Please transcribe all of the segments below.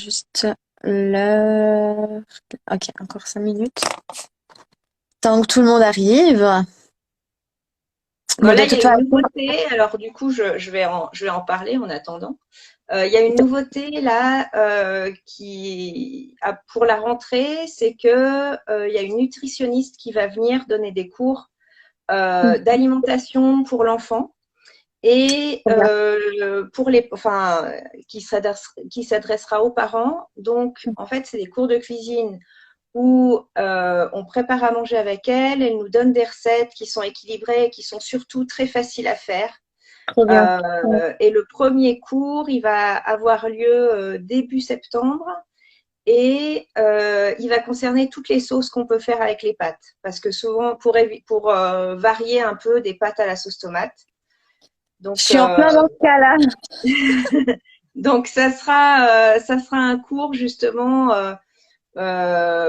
juste l'heure. Ok, encore 5 minutes. Tant que tout le monde arrive. Bon, Bon, de là, il y a toute une façon. nouveauté. Alors, du coup, je vais en parler en attendant. Il y a une nouveauté là pour la rentrée, c'est que il y a une nutritionniste qui va venir donner des cours d'alimentation pour l'enfant et Très bien. enfin, qui s'adressera aux parents. Donc, en fait, c'est des cours de cuisine où on prépare à manger avec elle. Elle nous donne des recettes qui sont équilibrées, qui sont surtout très faciles à faire. Très bien. Ouais. Et le premier cours, il va avoir lieu début septembre et il va concerner toutes les sauces qu'on peut faire avec les pâtes. Parce que souvent, pour varier un peu des pâtes à la sauce tomate. Je Donc, suis en plein dans ce cas-là. donc ça sera un cours justement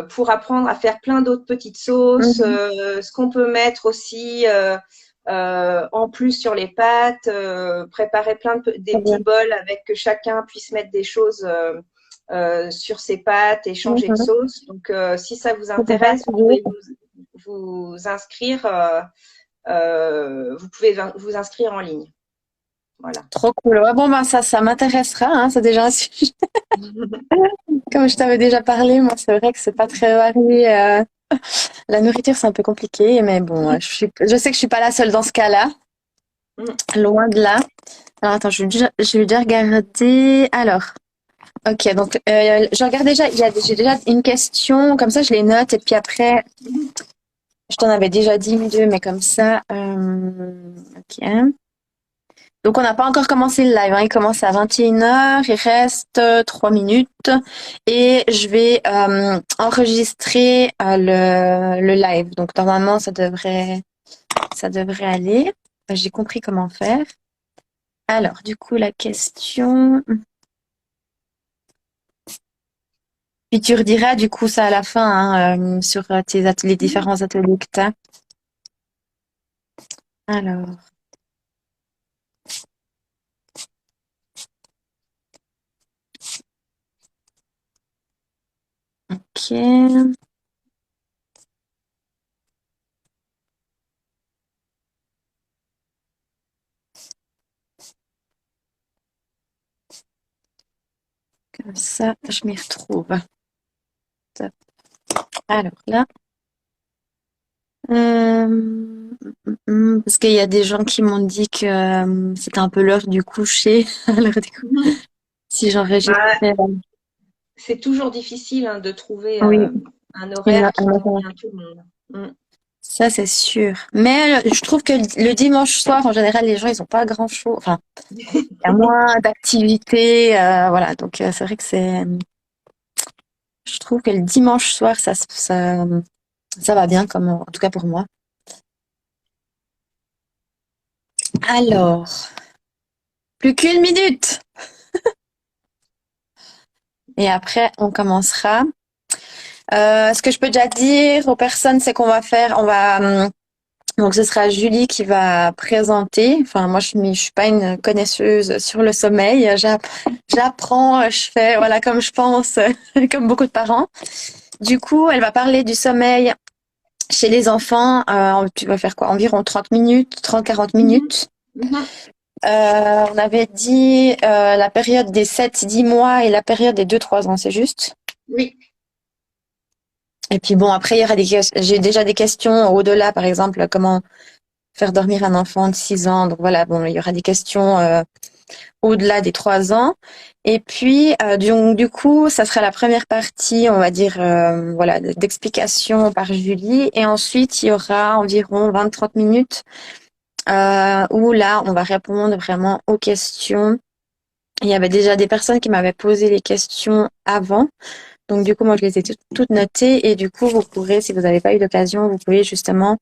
pour apprendre à faire plein d'autres petites sauces, Mhm. ce qu'on peut mettre aussi en plus sur les pâtes, préparer des Très bien. petits bols avec que chacun puisse mettre des choses sur ses pâtes et changer de Mhm. sauce. Donc, si ça vous Ça, c'est intéresse, vous facile. pouvez vous inscrire. Vous pouvez vous inscrire en ligne. Voilà. Trop cool. Ouais, bon, ben, ça m'intéressera, hein. C'est déjà un sujet. Comme je t'avais déjà parlé, moi, c'est vrai que c'est pas très varié. La nourriture, c'est un peu compliqué, mais bon, je sais que je suis pas la seule dans ce cas-là. Loin de là. Alors, attends, je vais déjà regarder. Alors, ok, donc, je regarde déjà, j'ai déjà une question, comme ça, je les note, et puis après, je t'en avais déjà dit une, deux, mais comme ça, ok. Donc, on n'a pas encore commencé le live, hein. Il commence à 21h. Il reste 3 minutes et je vais enregistrer le live. Donc, normalement, ça devrait aller. J'ai compris comment faire. Alors, du coup, la question. Puis tu rediras du coup ça à la fin, hein, sur les différents ateliers que tu as. Alors, ok. Comme ça, je m'y retrouve. Top. Alors là. Parce qu'il y a des gens qui m'ont dit que c'était un peu l'heure du coucher. Alors du coup, si Bah, j'enregistrais. c'est toujours difficile hein, de trouver Oui, un horaire qui convient à tout le monde. Mm. ça c'est sûr. Mais je trouve que le dimanche soir, en général, les gens, ils ont pas grand-chose. Enfin, il y a moins d'activités. Voilà, donc c'est vrai que je trouve que le dimanche soir, ça va bien, comme en tout cas pour moi. Alors, plus qu'une minute. Et après, on commencera. Ce que je peux déjà dire aux personnes, c'est qu'on va faire, donc ce sera Julie qui va présenter. Enfin, moi, je suis pas une connaisseuse sur le sommeil. J'apprends, je fais, voilà, comme je pense, comme beaucoup de parents. Du coup, elle va parler du sommeil chez les enfants. Tu vas faire quoi? Environ 30 minutes, 30-40 Mhm. minutes. Mhm. On avait dit la période des 7-10 mois et la période des 2-3 ans, c'est juste? Oui. Et puis bon, après, il y aura j'ai déjà des questions au-delà, par exemple, comment faire dormir un enfant de 6 ans. Donc voilà, bon, il y aura des questions au-delà des 3 ans. Et puis, du coup, ça sera la première partie, on va dire, voilà, d'explication par Julie. Et ensuite, il y aura environ 20-30 minutes où là, on va répondre vraiment aux questions. Il y avait déjà des personnes qui m'avaient posé les questions avant. Donc, du coup, moi, je les ai toutes notées. Et du coup, vous pourrez, si vous n'avez pas eu l'occasion, vous pouvez justement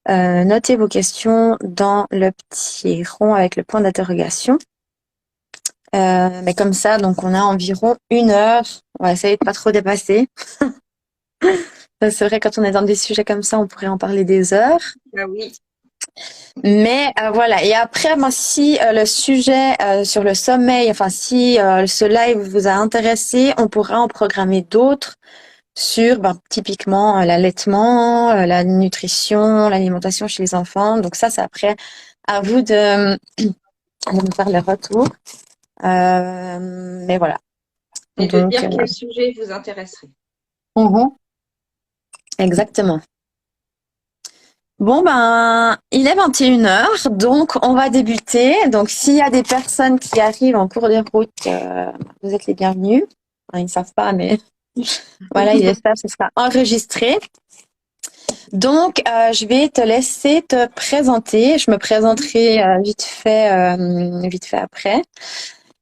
noter vos questions dans le petit rond avec le point d'interrogation. Mais comme ça, donc on a environ 1 heure. On va essayer de pas trop dépasser. C'est vrai, quand on est dans des sujets comme ça, on pourrait en parler des heures. Ah oui. Mais voilà. Et après, ben, si le sujet sur le sommeil, enfin si ce live vous a intéressé, on pourra en programmer d'autres sur ben, typiquement l'allaitement, la nutrition, l'alimentation chez les enfants. Donc ça, c'est après à vous de me faire le retour. Mais voilà. Et de Donc, dire quel sujet vous intéresserait. mhm, exactement. Bon, ben, il est 21h, donc on va débuter. Donc, s'il y a des personnes qui arrivent en cours de route, vous êtes les bienvenus. Enfin, ils ne savent pas, mais voilà, ils le savent, ce sera enregistré. Donc, je vais te laisser te présenter. Je me présenterai vite fait après.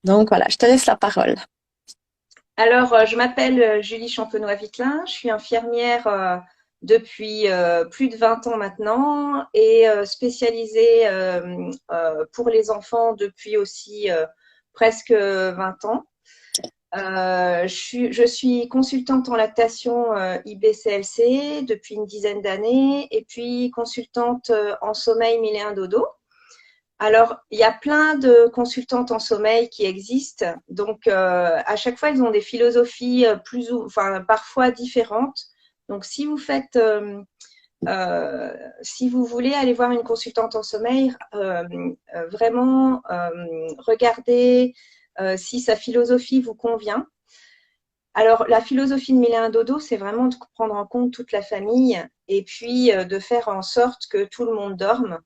Donc, voilà, je te laisse la parole. Alors, je m'appelle Julie Champenois-Vitelin, je suis infirmière depuis plus de 20 ans maintenant et spécialisée pour les enfants depuis aussi presque 20 ans. Je suis consultante en lactation IBCLC depuis une dizaine d'années et puis consultante en sommeil 1001 dodo. Alors, il y a plein de consultantes en sommeil qui existent. Donc, à chaque fois, elles ont des philosophies enfin, parfois différentes. Donc, si vous voulez aller voir une consultante en sommeil, vraiment regardez si sa philosophie vous convient. Alors, la philosophie de 1001 dodo, c'est vraiment de prendre en compte toute la famille et puis de faire en sorte que tout le monde dorme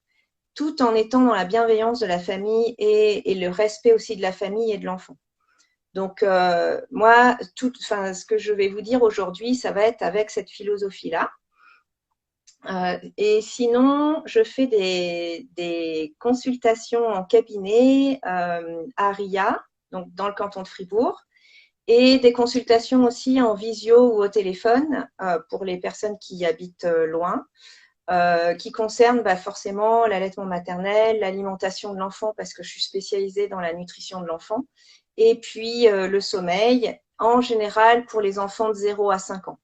tout en étant dans la bienveillance de la famille et le respect aussi de la famille et de l'enfant. Donc, moi, ce que je vais vous dire aujourd'hui, ça va être avec cette philosophie-là. Et sinon, je fais des consultations en cabinet à Ria, donc dans le canton de Fribourg, et des consultations aussi en visio ou au téléphone pour les personnes qui habitent loin. Qui concerne forcément l'allaitement maternel, l'alimentation de l'enfant parce que je suis spécialisée dans la nutrition de l'enfant, et puis le sommeil, en général pour les enfants de 0 à 5 ans.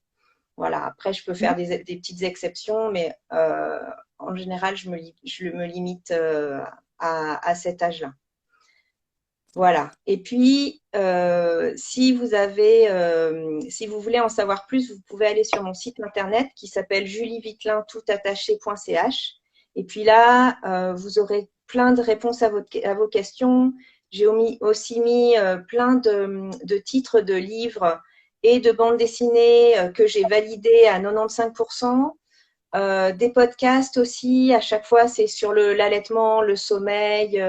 Voilà, après je peux faire des petites exceptions, mais en général je me limite à cet âge-là. Voilà. Et puis, si vous voulez en savoir plus, vous pouvez aller sur mon site internet qui s'appelle julievitelin.ch. Et puis là, vous aurez plein de réponses à vos questions. J'ai aussi mis plein de titres de livres et de bandes dessinées que j'ai validées à 95%. Des podcasts aussi, à chaque fois, c'est sur l'allaitement, le sommeil,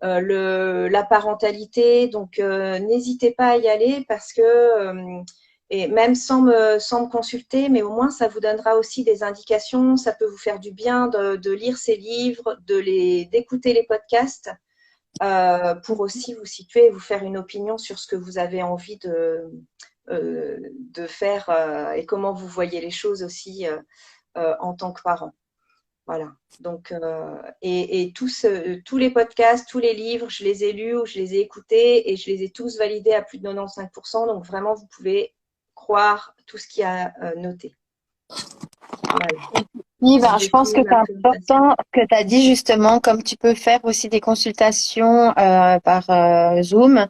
la parentalité. Donc, n'hésitez pas à y aller parce que, et même sans me consulter, mais au moins, ça vous donnera aussi des indications. Ça peut vous faire du bien de lire ces livres, d'écouter les podcasts pour aussi vous situer et vous faire une opinion sur ce que vous avez envie de faire et comment vous voyez les choses aussi en tant que parent. Voilà. Donc, et tous les podcasts, tous les livres, je les ai lus ou je les ai écoutés et je les ai tous validés à plus de 95%. Donc, vraiment, vous pouvez croire tout ce qu'il y a noté. Voilà. Oui, ben, je J'ai pense fini que c'est ma présentation. important que tu as dit justement, comme tu peux faire aussi des consultations par Zoom.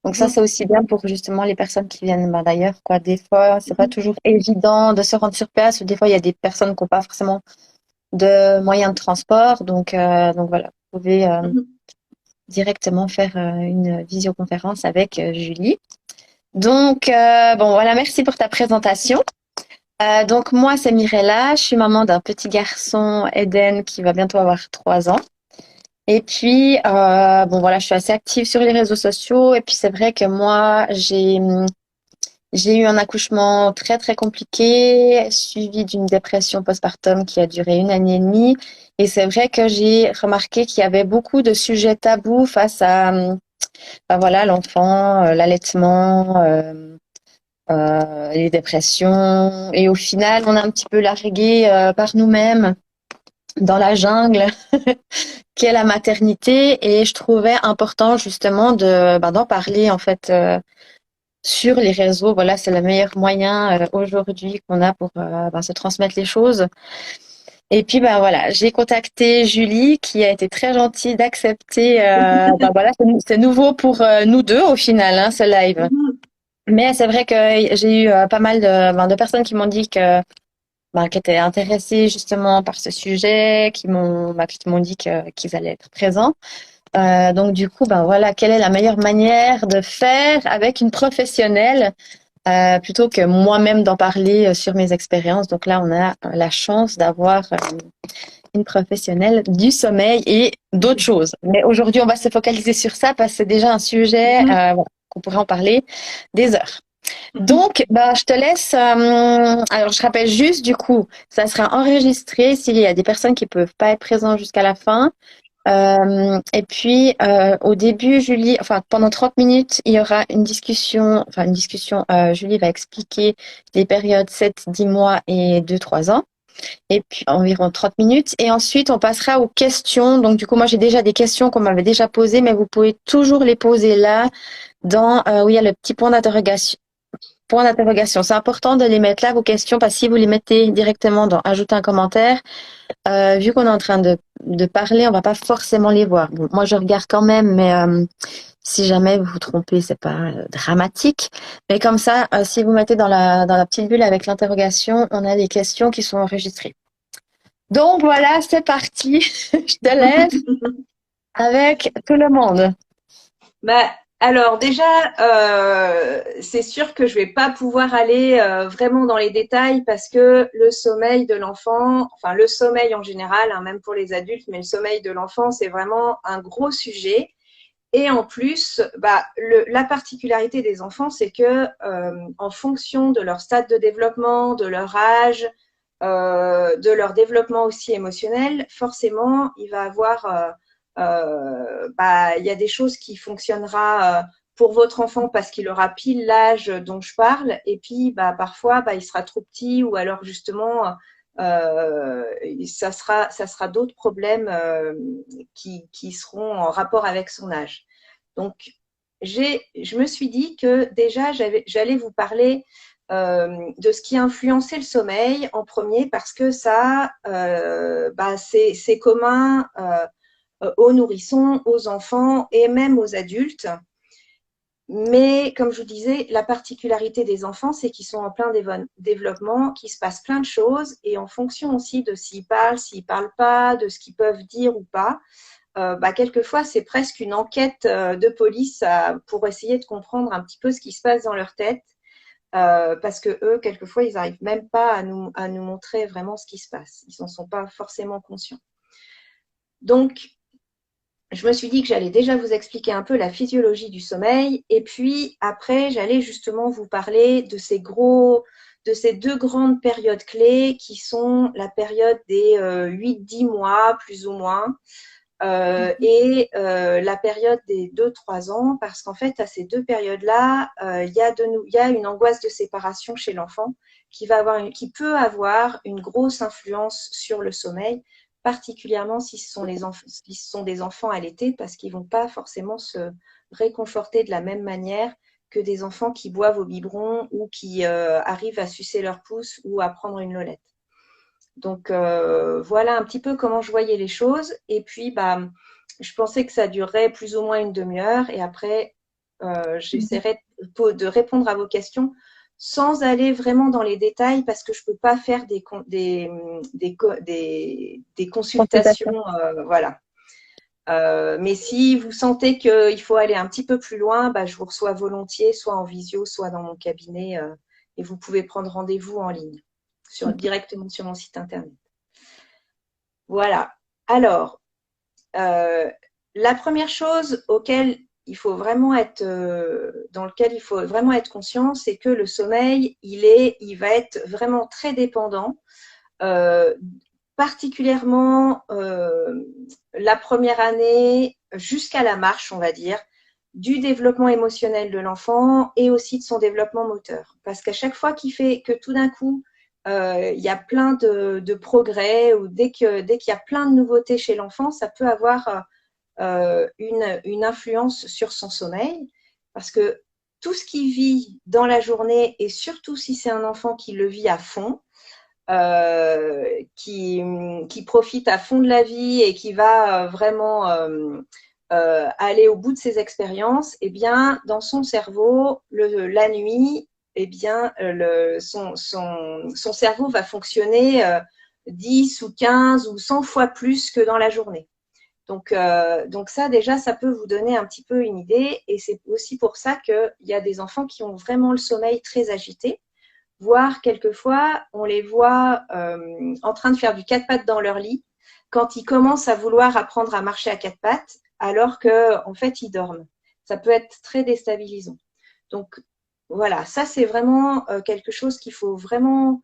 Donc ça, Mhm. c'est aussi bien pour justement les personnes qui viennent ben, d'ailleurs, quoi. Des fois, c'est pas Mhm. toujours évident de se rendre sur place. Des fois, il y a des personnes qui n'ont pas forcément de moyens de transport. Donc voilà, vous pouvez Mhm. directement faire une visioconférence avec Julie. Donc, bon, voilà, merci pour ta présentation. Donc moi, c'est Mirella, je suis maman d'un petit garçon, Eden, qui va bientôt avoir 3 ans. Et puis, bon voilà, je suis assez active sur les réseaux sociaux. Et puis c'est vrai que moi, j'ai eu un accouchement très très compliqué, suivi d'une dépression postpartum qui a duré 1 année et demie. Et c'est vrai que j'ai remarqué qu'il y avait beaucoup de sujets tabous face à, ben voilà, l'enfant, l'allaitement. Les dépressions. Et au final, on a un petit peu largué par nous-mêmes dans la jungle qu'est la maternité. Et je trouvais important justement d'en parler en fait sur les réseaux. Voilà, c'est le meilleur moyen aujourd'hui qu'on a pour se transmettre les choses. Et puis ben voilà, j'ai contacté Julie qui a été très gentille d'accepter. Ben voilà, c'est nouveau pour nous deux au final, hein, ce live. Mhm. Mais c'est vrai que j'ai eu pas mal de personnes qui m'ont dit qui étaient intéressées justement par ce sujet, qui m'ont dit qu'ils allaient être présents. Donc du coup, ben voilà, quelle est la meilleure manière de faire avec une professionnelle plutôt que moi-même d'en parler sur mes expériences. Donc là, on a la chance d'avoir une professionnelle du sommeil et d'autres choses. Mais aujourd'hui, on va se focaliser sur ça parce que c'est déjà un sujet Mhm. voilà, qu'on pourrait en parler des heures. Mhm. Donc, bah, je te laisse. Alors, je rappelle juste, du coup, ça sera enregistré s'il y a des personnes qui peuvent pas être présentes jusqu'à la fin. Et puis, au début, Julie, enfin, pendant 30 minutes, il y aura une discussion, Julie va expliquer les périodes 7, 10 mois et 2, 3 ans. Et puis, environ 30 minutes. Et ensuite, on passera aux questions. Donc, du coup, moi, j'ai déjà des questions qu'on m'avait déjà posées, mais vous pouvez toujours les poser là, où il y a le petit point d'interrogation. Point d'interrogation. C'est important de les mettre là, vos questions, parce que si vous les mettez directement dans ajouter un commentaire, vu qu'on est en train de parler, on va pas forcément les voir. Bon, moi, je regarde quand même, mais si jamais vous vous trompez, c'est pas dramatique. Mais comme ça, si vous mettez dans la petite bulle avec l'interrogation, on a les questions qui sont enregistrées. Donc voilà, c'est parti. Je te laisse avec tout le monde. Bah, alors déjà, c'est sûr que je vais pas pouvoir aller vraiment dans les détails parce que le sommeil de l'enfant, enfin le sommeil en général, hein, même pour les adultes, mais le sommeil de l'enfant, c'est vraiment un gros sujet. Et en plus, bah, la particularité des enfants, c'est que en fonction de leur stade de développement, de leur âge, de leur développement aussi émotionnel, forcément, il va avoir, bah, il y a des choses qui fonctionnera pour votre enfant parce qu'il aura pile l'âge dont je parle, et puis bah, parfois bah, il sera trop petit ou alors justement ça sera d'autres problèmes qui seront en rapport avec son âge. Donc, je me suis dit que déjà, j'allais vous parler de ce qui a influencé le sommeil en premier parce que ça, bah, c'est commun aux nourrissons, aux enfants et même aux adultes. Mais comme je vous disais, la particularité des enfants, c'est qu'ils sont en plein développement, qu'il se passe plein de choses et en fonction aussi de s'ils parlent pas, de ce qu'ils peuvent dire ou pas, bah, quelquefois, c'est presque une enquête de police pour essayer de comprendre un petit peu ce qui se passe dans leur tête. Parce que eux, quelquefois, ils n'arrivent même pas à nous montrer vraiment ce qui se passe. Ils n'en sont pas forcément conscients. Donc, je me suis dit que j'allais déjà vous expliquer un peu la physiologie du sommeil. Et puis, après, j'allais justement vous parler de ces deux grandes périodes clés qui sont la période des 8-10 mois, plus ou moins, et la période des 2-3 ans, parce qu'en fait, à ces deux périodes-là, il y a une angoisse de séparation chez l'enfant qui peut avoir une grosse influence sur le sommeil, particulièrement si ce sont des enfants allaités, parce qu'ils ne vont pas forcément se réconforter de la même manière que des enfants qui boivent au biberon ou qui arrivent à sucer leur pouce ou à prendre une lolette. Donc voilà un petit peu comment je voyais les choses. Et puis bah, je pensais que ça durerait plus ou moins une demi-heure. Et après, j'essaierai de répondre à vos questions sans aller vraiment dans les détails parce que je ne peux pas faire des Consultation. consultations. Voilà. Mais si vous sentez qu'il faut aller un petit peu plus loin, bah, je vous reçois volontiers, soit en visio, soit dans mon cabinet. Et vous pouvez prendre rendez-vous en ligne, directement sur mon site internet. Voilà. Alors, la première chose dans lequel il faut vraiment être conscient, c'est que le sommeil, il va être vraiment très dépendant, euh, particulièrement la première année jusqu'à la marche, on va dire, du développement émotionnel de l'enfant et aussi de son développement moteur. Parce qu'à chaque fois qu'il fait que tout d'un coup, il y a plein de progrès ou dès qu'il y a plein de nouveautés chez l'enfant, ça peut avoir une influence sur son sommeil parce que tout ce qu'il vit dans la journée et surtout si c'est un enfant qui le vit à fond, qui profite à fond de la vie et qui va vraiment aller au bout de ses expériences, eh bien, dans son cerveau, la nuit, eh bien, son cerveau va fonctionner 10 ou 15 ou 100 fois plus que dans la journée. Donc ça, déjà, ça peut vous donner un petit peu une idée. Et c'est aussi pour ça qu'il y a des enfants qui ont vraiment le sommeil très agité, voire quelquefois, on les voit en train de faire du quatre pattes dans leur lit quand ils commencent à vouloir apprendre à marcher à quatre pattes, alors qu'en fait, ils dorment. Ça peut être très déstabilisant. Donc voilà, ça c'est vraiment quelque chose qu'il faut vraiment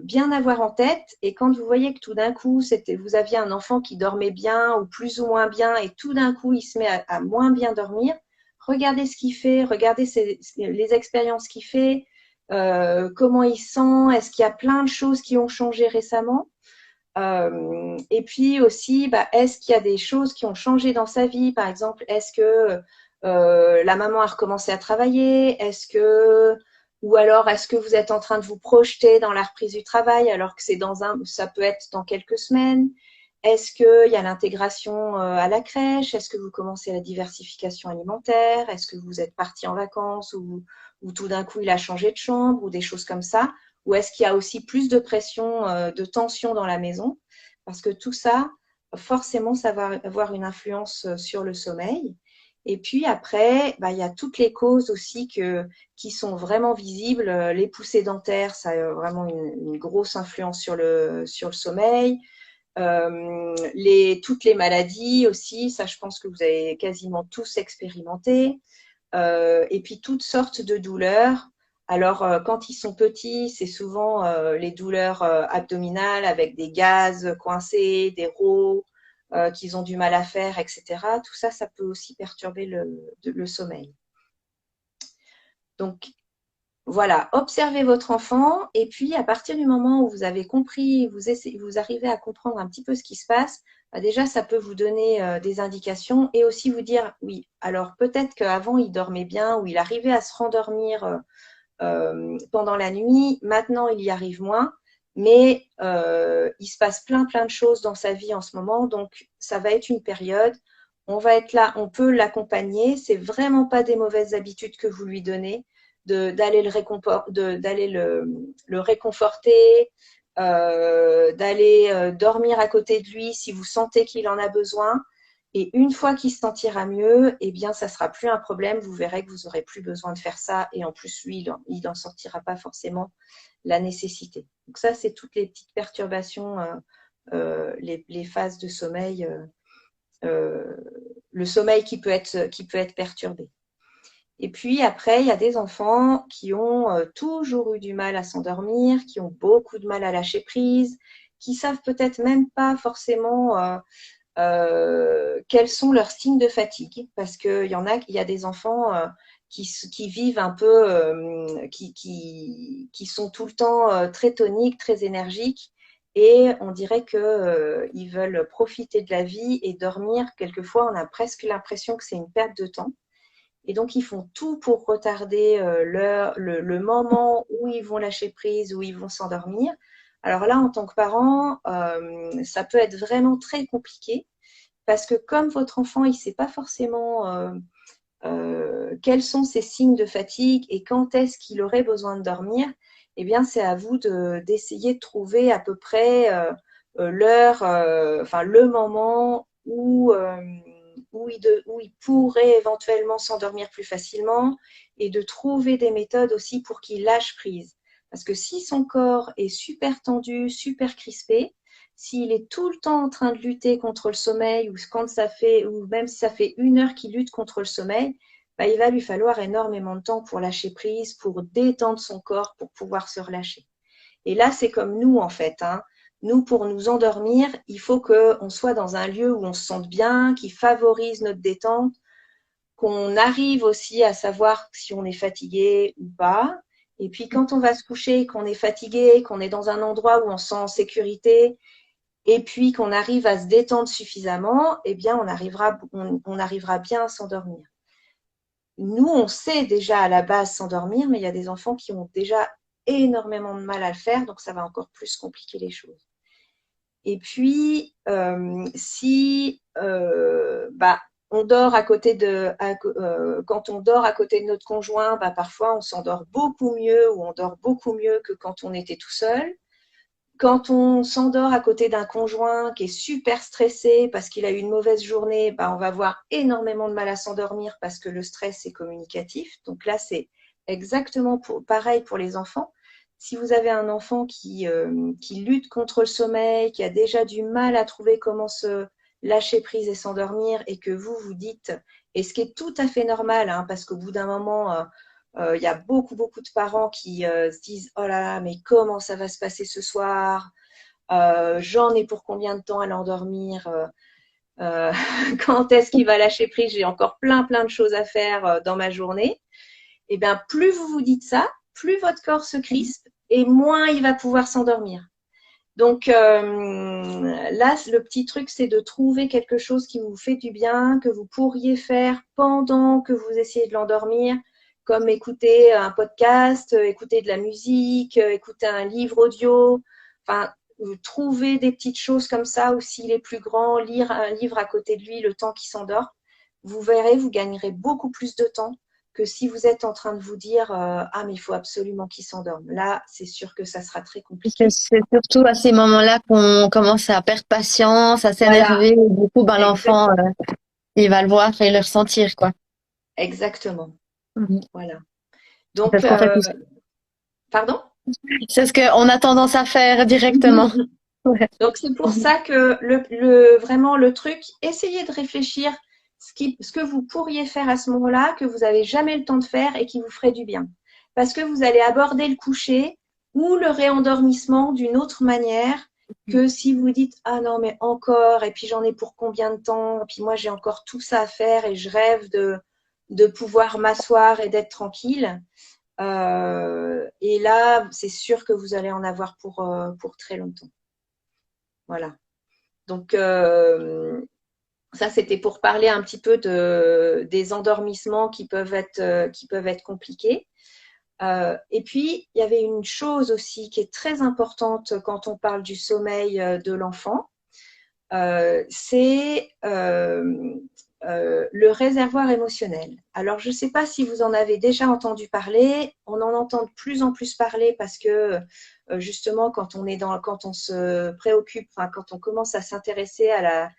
bien avoir en tête. Et quand vous voyez que tout d'un coup, vous aviez un enfant qui dormait bien ou plus ou moins bien, et tout d'un coup, il se met à moins bien dormir, regardez ce qu'il fait, regardez les expériences qu'il fait, comment il sent, est-ce qu'il y a plein de choses qui ont changé récemment. Et puis aussi, est-ce qu'il y a des choses qui ont changé dans sa vie? Par exemple, est-ce que la maman a recommencé à travailler? Ou alors, est-ce que vous êtes en train de vous projeter dans la reprise du travail alors que ça peut être dans quelques semaines? Est-ce qu'il y a l'intégration à la crèche? Est-ce que vous commencez la diversification alimentaire? Est-ce que vous êtes parti en vacances ou tout d'un coup il a changé de chambre ou des choses comme ça? Ou est-ce qu'il y a aussi plus de pression, de tension dans la maison? Parce que tout ça, forcément, ça va avoir une influence sur le sommeil. Et puis après, il y a toutes les causes aussi qui sont vraiment visibles. Les poussées dentaires, ça a vraiment une grosse influence sur le sommeil. Toutes les maladies aussi, ça je pense que vous avez quasiment tous expérimenté. Et puis toutes sortes de douleurs. Alors, quand ils sont petits, c'est souvent les douleurs abdominales avec des gaz coincés, des rots qu'ils ont du mal à faire, etc. Tout ça, ça peut aussi perturber le sommeil. Donc, voilà, observez votre enfant et puis à partir du moment où vous avez compris, vous arrivez à comprendre un petit peu ce qui se passe, déjà ça peut vous donner des indications et aussi vous dire oui, alors peut-être qu'avant il dormait bien ou il arrivait à se rendormir pendant la nuit, maintenant il y arrive moins, mais il se passe plein de choses dans sa vie en ce moment, donc ça va être une période, on va être là, on peut l'accompagner, c'est vraiment pas des mauvaises habitudes que vous lui donnez d'aller le réconforter, d'aller dormir à côté de lui si vous sentez qu'il en a besoin. Et une fois qu'il se sentira mieux, eh bien, ça sera plus un problème. Vous verrez que vous n'aurez plus besoin de faire ça. Et en plus, lui, il n'en sortira pas forcément la nécessité. Donc ça, c'est toutes les petites perturbations, les phases de sommeil, le sommeil qui peut être perturbé. Et puis après, il y a des enfants qui ont toujours eu du mal à s'endormir, qui ont beaucoup de mal à lâcher prise, qui savent peut-être même pas forcément quels sont leurs signes de fatigue, parce il y a des enfants qui vivent un peu, qui sont tout le temps très toniques, très énergiques, et on dirait qu'ils veulent profiter de la vie et dormir. Quelquefois, on a presque l'impression que c'est une perte de temps. Et donc, ils font tout pour retarder le moment où ils vont lâcher prise, où ils vont s'endormir. Alors là, en tant que parent, ça peut être vraiment très compliqué parce que comme votre enfant, il ne sait pas forcément quels sont ses signes de fatigue et quand est-ce qu'il aurait besoin de dormir, eh bien, c'est à vous d'essayer de trouver à peu près l'heure, enfin le moment où il pourrait éventuellement s'endormir plus facilement et de trouver des méthodes aussi pour qu'il lâche prise. Parce que si son corps est super tendu, super crispé, s'il est tout le temps en train de lutter contre le sommeil ou même si ça fait 1 heure qu'il lutte contre le sommeil, il va lui falloir énormément de temps pour lâcher prise, pour détendre son corps, pour pouvoir se relâcher. Et là, c'est comme nous, en fait. Hein. Nous, pour nous endormir, il faut qu'on soit dans un lieu où on se sente bien, qui favorise notre détente, qu'on arrive aussi à savoir si on est fatigué ou pas. Et puis, quand on va se coucher, qu'on est fatigué, qu'on est dans un endroit où on se sent en sécurité, et puis qu'on arrive à se détendre suffisamment, eh bien, on arrivera bien à s'endormir. Nous, on sait déjà à la base s'endormir, mais il y a des enfants qui ont déjà énormément de mal à le faire, donc ça va encore plus compliquer les choses. Et puis, si on dort à côté quand on dort à côté de notre conjoint, parfois on s'endort beaucoup mieux ou on dort beaucoup mieux que quand on était tout seul. Quand on s'endort à côté d'un conjoint qui est super stressé parce qu'il a eu une mauvaise journée, on va avoir énormément de mal à s'endormir parce que le stress est communicatif. Donc là, c'est exactement pareil pour les enfants. Si vous avez un enfant qui lutte contre le sommeil, qui a déjà du mal à trouver comment se lâcher prise et s'endormir, et que vous dites, et ce qui est tout à fait normal, hein, parce qu'au bout d'un moment, il y a beaucoup, beaucoup de parents qui se disent « Oh là là, mais comment ça va se passer ce soir? J'en ai pour combien de temps à l'endormir? Quand est-ce qu'il va lâcher prise? J'ai encore plein, plein de choses à faire dans ma journée. » Eh bien, plus vous vous dites ça, plus votre corps se crispe et moins il va pouvoir s'endormir. Donc là, le petit truc, c'est de trouver quelque chose qui vous fait du bien, que vous pourriez faire pendant que vous essayez de l'endormir, comme écouter un podcast, écouter de la musique, écouter un livre audio. Enfin, trouver des petites choses comme ça, ou s'il est plus grand, lire un livre à côté de lui le temps qu'il s'endort. Vous verrez, vous gagnerez beaucoup plus de temps que si vous êtes en train de vous dire ah, mais il faut absolument qu'il s'endorme. Là, c'est sûr que ça sera très C'est compliqué. c'est surtout à ces moments-là qu'on commence à perdre patience, à Voilà, s'énerver. Et du coup, l'enfant, exactement. il va le voir et le ressentir, quoi. Exactement. Mhm. Voilà. C'est Donc, ce qu'on fait tous. pardon? C'est ce qu'on a tendance à faire directement. Ouais. Donc, c'est pour Mhm. ça que vraiment le truc, essayez de réfléchir ce que vous pourriez faire à ce moment-là, que vous n'avez jamais le temps de faire et qui vous ferait du bien. Parce que vous allez aborder le coucher ou le réendormissement d'une autre manière que si vous dites ah non, mais encore, et puis j'en ai pour combien de temps, et puis moi j'ai encore tout ça à faire et je rêve de pouvoir m'asseoir et d'être tranquille. Et là, c'est sûr que vous allez en avoir pour très longtemps. Voilà. Donc, ça, c'était pour parler un petit peu des endormissements qui peuvent être compliqués. Et puis, il y avait une chose aussi qui est très importante quand on parle du sommeil de l'enfant, c'est le réservoir émotionnel. Alors, je ne sais pas si vous en avez déjà entendu parler. On en entend de plus en plus parler parce que justement, quand on se préoccupe, enfin, quand on commence à s'intéresser à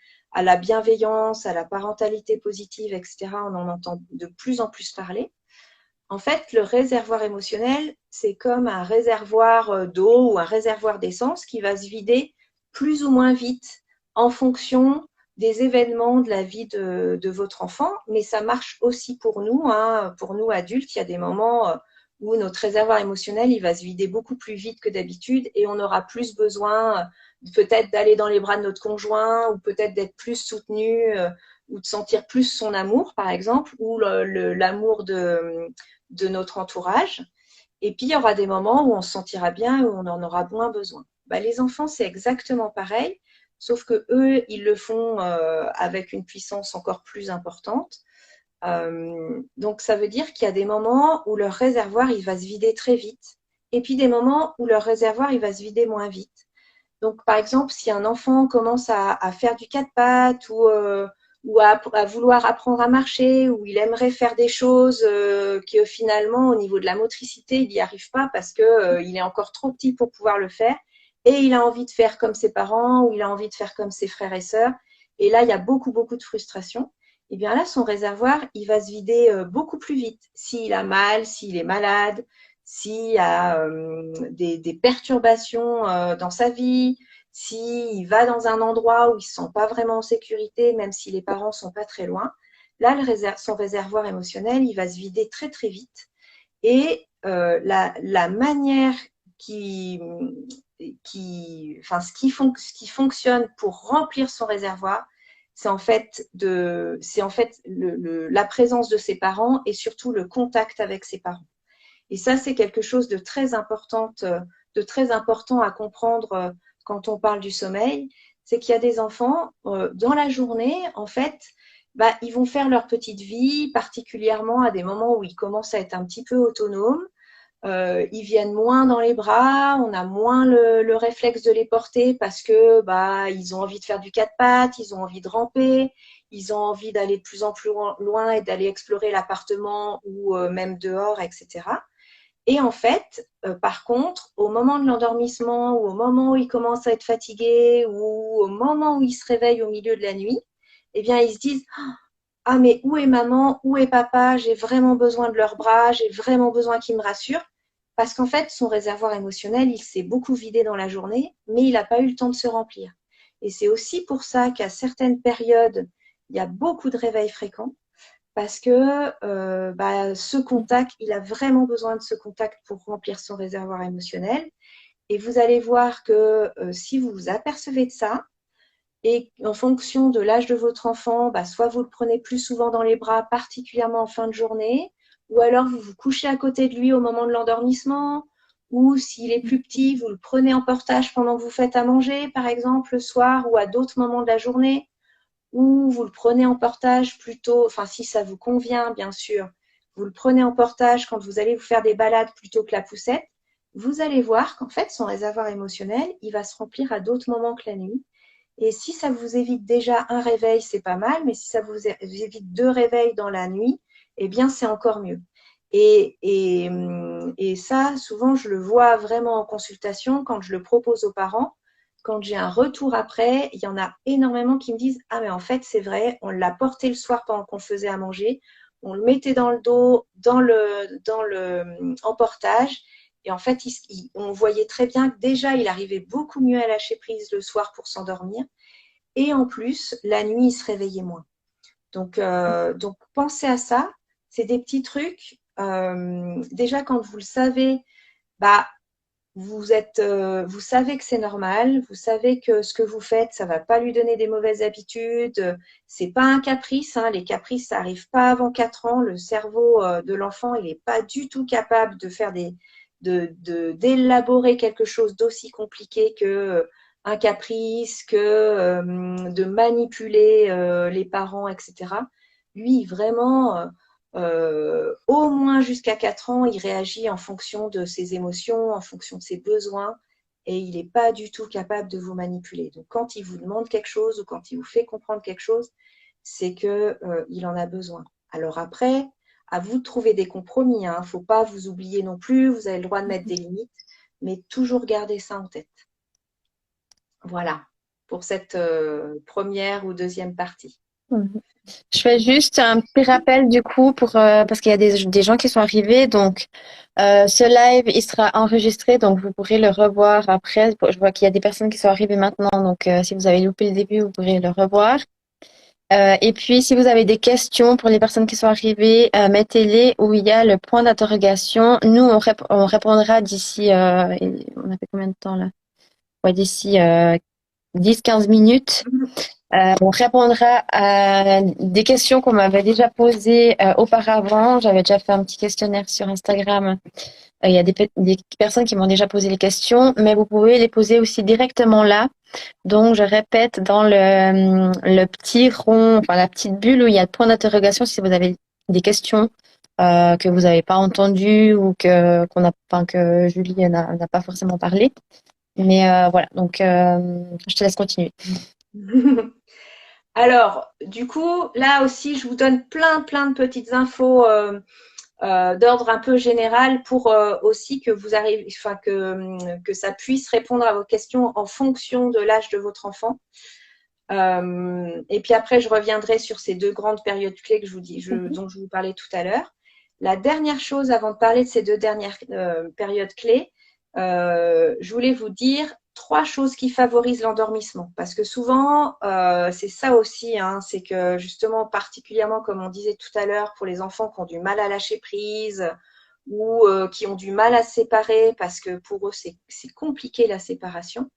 la bienveillance, à la parentalité positive, etc., on en entend de plus en plus parler. En fait, le réservoir émotionnel, c'est comme un réservoir d'eau ou un réservoir d'essence qui va se vider plus ou moins vite en fonction des événements de la vie de votre enfant. Mais ça marche aussi pour nous, hein. Pour nous adultes, il y a des moments où notre réservoir émotionnel, il va se vider beaucoup plus vite que d'habitude et on aura plus besoin peut-être d'aller dans les bras de notre conjoint ou peut-être d'être plus soutenu ou de sentir plus son amour, par exemple, ou l'amour de notre entourage. Et puis, il y aura des moments où on se sentira bien, où on en aura moins besoin. Les enfants, c'est exactement pareil, sauf que eux, ils le font avec une puissance encore plus importante. Donc, ça veut dire qu'il y a des moments où leur réservoir, il va se vider très vite, et puis des moments où leur réservoir, il va se vider moins vite. Donc, par exemple, si un enfant commence à faire du quatre pattes ou à vouloir apprendre à marcher, ou il aimerait faire des choses que finalement, au niveau de la motricité, il n'y arrive pas parce qu'il est encore trop petit pour pouvoir le faire, et il a envie de faire comme ses parents, ou il a envie de faire comme ses frères et sœurs, et là, il y a beaucoup, beaucoup de frustration. Et bien là, son réservoir, il va se vider beaucoup plus vite. S'il a mal, s'il est malade, s'il y a des perturbations dans sa vie, s'il va dans un endroit où il ne se sent pas vraiment en sécurité, même si les parents ne sont pas très loin, là, son réservoir émotionnel, il va se vider très, très vite. Et la manière ce qui fonctionne pour remplir son réservoir, c'est en fait, la présence de ses parents et surtout le contact avec ses parents. Et ça, c'est quelque chose de très important à comprendre quand on parle du sommeil. C'est qu'il y a des enfants, dans la journée, en fait, ils vont faire leur petite vie, particulièrement à des moments où ils commencent à être un petit peu autonomes. ils viennent moins dans les bras, on a moins le réflexe de les porter parce que bah ils ont envie de faire du quatre pattes, ils ont envie de ramper, ils ont envie d'aller de plus en plus loin et d'aller explorer l'appartement ou même dehors, etc. Et en fait, par contre, au moment de l'endormissement ou au moment où ils commencent à être fatigués ou au moment où ils se réveillent au milieu de la nuit, eh bien ils se disent ah mais où est maman, où est papa, j'ai vraiment besoin de leurs bras, j'ai vraiment besoin qu'ils me rassurent. Parce qu'en fait, son réservoir émotionnel, il s'est beaucoup vidé dans la journée, mais il n'a pas eu le temps de se remplir. Et c'est aussi pour ça qu'à certaines périodes, il y a beaucoup de réveils fréquents, parce que ce contact, il a vraiment besoin de ce contact pour remplir son réservoir émotionnel. Et vous allez voir que si vous vous apercevez de ça, et en fonction de l'âge de votre enfant, bah, soit vous le prenez plus souvent dans les bras, particulièrement en fin de journée, ou alors vous vous couchez à côté de lui au moment de l'endormissement, ou s'il est plus petit, vous le prenez en portage pendant que vous faites à manger, par exemple, le soir ou à d'autres moments de la journée, ou vous le prenez en portage plutôt, enfin si ça vous convient, bien sûr, vous le prenez en portage quand vous allez vous faire des balades plutôt que la poussette, vous allez voir qu'en fait, son réservoir émotionnel, il va se remplir à d'autres moments que la nuit. Et si ça vous évite déjà un réveil, c'est pas mal, mais si ça vous évite deux réveils dans la nuit, eh bien, c'est encore mieux. Et ça, souvent, je le vois vraiment en consultation quand je le propose aux parents. Quand j'ai un retour après, il y en a énormément qui me disent ah mais en fait c'est vrai, on l'a porté le soir pendant qu'on faisait à manger, on le mettait dans le dos, dans le emportage, et en fait on voyait très bien que déjà il arrivait beaucoup mieux à lâcher prise le soir pour s'endormir, et en plus la nuit il se réveillait moins. Donc pensez à ça, c'est des petits trucs. Déjà quand vous le savez, bah vous savez que c'est normal, vous savez que ce que vous faites, ça va pas lui donner des mauvaises habitudes. C'est pas un caprice, hein. Les caprices, ça arrive pas avant 4 ans. Le cerveau de l'enfant, il n'est pas du tout capable de faire d'élaborer quelque chose d'aussi compliqué que un caprice, que de manipuler les parents, etc. Lui, vraiment, au moins jusqu'à 4 ans, il réagit en fonction de ses émotions, en fonction de ses besoins, et il n'est pas du tout capable de vous manipuler. Donc quand il vous demande quelque chose ou quand il vous fait comprendre quelque chose, c'est que il en a besoin. Alors après, à vous de trouver des compromis, hein. Faut pas vous oublier non plus, vous avez le droit de mettre des limites, mais toujours garder ça en tête. Voilà, pour cette première ou deuxième partie. Mhm. Je fais juste un petit rappel du coup pour parce qu'il y a des gens qui sont arrivés. Donc ce live il sera enregistré, donc vous pourrez le revoir après. Je vois qu'il y a des personnes qui sont arrivées maintenant, donc si vous avez loupé le début, vous pourrez le revoir. Et puis si vous avez des questions pour les personnes qui sont arrivées, mettez-les où il y a le point d'interrogation. Nous on répondra d'ici on a fait combien de temps là? Ouais, d'ici 10-15 minutes. On répondra à des questions qu'on m'avait déjà posées auparavant. J'avais déjà fait un petit questionnaire sur Instagram. Il y a des personnes qui m'ont déjà posé les questions, mais vous pouvez les poser aussi directement là. Donc, je répète, dans le petit rond, enfin la petite bulle où il y a le point d'interrogation, si vous avez des questions que vous n'avez pas entendues ou que Julie n'a pas forcément parlé. Mais voilà, donc je te laisse continuer. Alors, du coup, là aussi, je vous donne plein de petites infos d'ordre un peu général pour aussi que vous arrivez, enfin que ça puisse répondre à vos questions en fonction de l'âge de votre enfant. Et puis après, je reviendrai sur ces deux grandes périodes clés que dont je vous parlais tout à l'heure. La dernière chose avant de parler de ces deux dernières périodes clés, je voulais vous dire 3 choses qui favorisent l'endormissement. Parce que souvent, c'est ça aussi, hein, c'est que justement, particulièrement comme on disait tout à l'heure, pour les enfants qui ont du mal à lâcher prise ou qui ont du mal à se séparer parce que pour eux, c'est compliqué la séparation,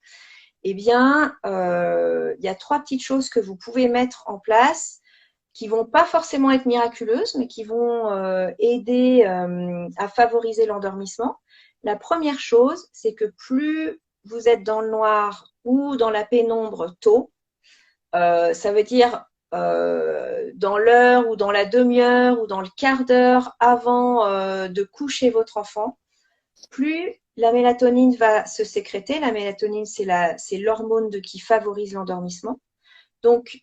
eh bien, il y a 3 petites choses que vous pouvez mettre en place qui vont pas forcément être miraculeuses, mais qui vont aider à favoriser l'endormissement. La première chose, c'est que plus vous êtes dans le noir ou dans la pénombre tôt, ça veut dire dans l'heure ou dans la demi-heure ou dans le quart d'heure avant de coucher votre enfant, plus la mélatonine va se sécréter. La mélatonine, c'est l'hormone qui favorise l'endormissement. Donc,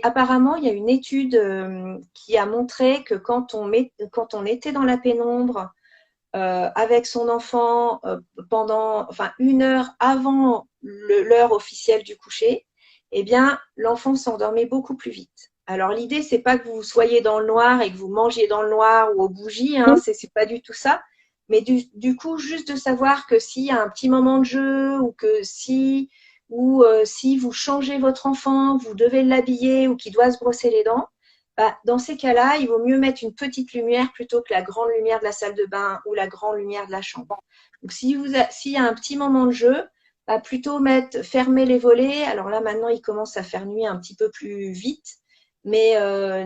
apparemment, il y a une étude qui a montré que quand on était dans la pénombre avec son enfant pendant, enfin, 1 heure avant l'heure officielle du coucher, eh bien, l'enfant s'endormait beaucoup plus vite. Alors, l'idée, c'est pas que vous soyez dans le noir et que vous mangiez dans le noir ou aux bougies, hein, c'est pas du tout ça. Mais du coup, juste de savoir que s'il y a un petit moment de jeu ou si vous changez votre enfant, vous devez l'habiller ou qu'il doit se brosser les dents, bah, dans ces cas-là, il vaut mieux mettre une petite lumière plutôt que la grande lumière de la salle de bain ou la grande lumière de la chambre. Donc, s'il y a un petit moment de jeu, bah, plutôt fermer les volets. Alors là, maintenant, il commence à faire nuit un petit peu plus vite. Mais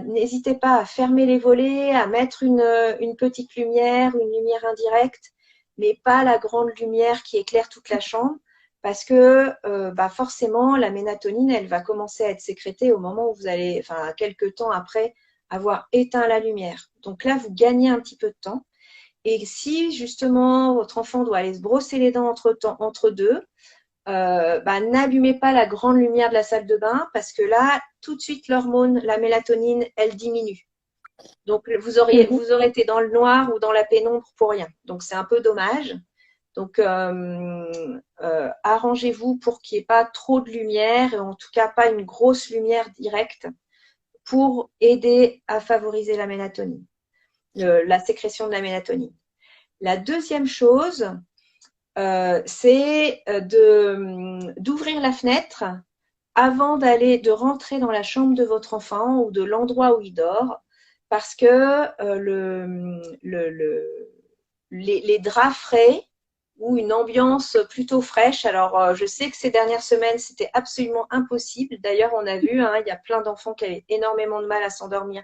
n'hésitez pas à fermer les volets, à mettre une petite lumière, une lumière indirecte, mais pas la grande lumière qui éclaire toute la chambre, parce que bah forcément, la mélatonine, elle va commencer à être sécrétée au moment où vous allez, enfin, quelques temps après avoir éteint la lumière. Donc là, vous gagnez un petit peu de temps. Et si justement votre enfant doit aller se brosser les dents entre deux, bah, n'allumez pas la grande lumière de la salle de bain parce que là, tout de suite, l'hormone, la mélatonine, elle diminue. Donc, Mhm. vous aurez été dans le noir ou dans la pénombre pour rien. Donc, c'est un peu dommage. Donc, arrangez-vous pour qu'il n'y ait pas trop de lumière, et en tout cas pas une grosse lumière directe pour aider à favoriser la mélatonine, la sécrétion de la mélatonine. La deuxième chose, c'est d'ouvrir la fenêtre avant de rentrer dans la chambre de votre enfant ou de l'endroit où il dort, parce que les draps frais ou une ambiance plutôt fraîche. Alors, je sais que ces dernières semaines, c'était absolument impossible. D'ailleurs, on a vu, hein, il y a plein d'enfants qui avaient énormément de mal à s'endormir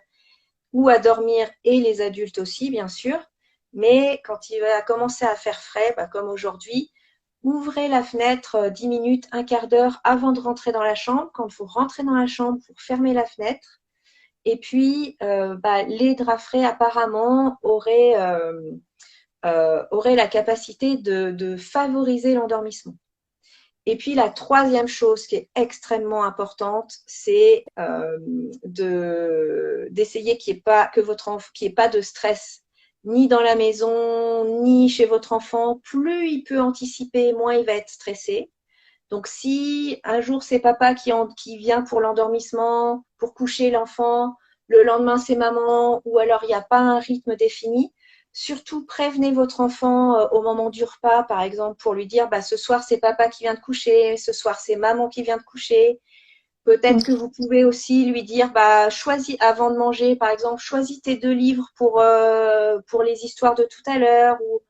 ou à dormir, et les adultes aussi, bien sûr. Mais quand il va commencer à faire frais, bah, comme aujourd'hui, ouvrez la fenêtre 10 minutes, un quart d'heure avant de rentrer dans la chambre. Quand vous rentrez dans la chambre, vous fermez la fenêtre. Et puis, bah, les draps frais, apparemment, auraient la capacité de favoriser l'endormissement. Et puis, la troisième chose qui est extrêmement importante, c'est d'essayer qu'il n'y ait pas de stress, ni dans la maison, ni chez votre enfant. Plus il peut anticiper, moins il va être stressé. Donc, si un jour c'est papa qui vient pour l'endormissement, pour coucher l'enfant, le lendemain c'est maman, ou alors il n'y a pas un rythme défini, surtout prévenez votre enfant au moment du repas, par exemple, pour lui dire bah, ce soir c'est papa qui vient de coucher, ce soir c'est maman qui vient de coucher. Peut-être que vous pouvez aussi lui dire bah, choisis avant de manger, par exemple, choisis tes 2 livres pour les histoires de tout à l'heure, ou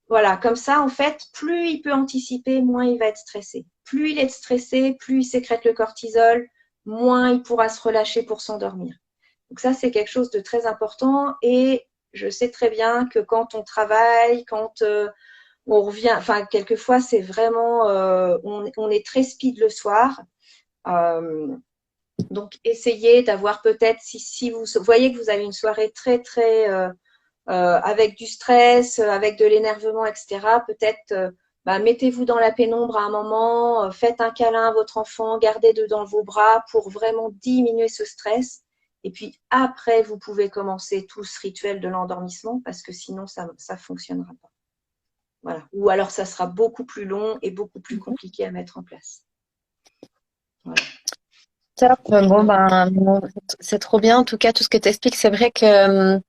voilà, comme ça, en fait, plus il peut anticiper, moins il va être stressé. Plus il est stressé, plus il sécrète le cortisol, moins il pourra se relâcher pour s'endormir. Donc ça, c'est quelque chose de très important. Et je sais très bien que quand on travaille, quand on revient, enfin, quelquefois, c'est vraiment, on est très speed le soir. Euh, donc, essayez d'avoir peut-être, si vous voyez que vous avez une soirée très, très avec du stress, avec de l'énervement, etc. Peut-être bah, mettez-vous dans la pénombre à un moment, faites un câlin à votre enfant, gardez-le dans vos bras pour vraiment diminuer ce stress. Et puis après, vous pouvez commencer tout ce rituel de l'endormissement parce que sinon, ça ne fonctionnera pas. Voilà. Ou alors, ça sera beaucoup plus long et beaucoup plus compliqué à mettre en place. Voilà. Top. Bon, Donc, ben, bon, c'est trop bien. En tout cas, tout ce que tu expliques, c'est vrai que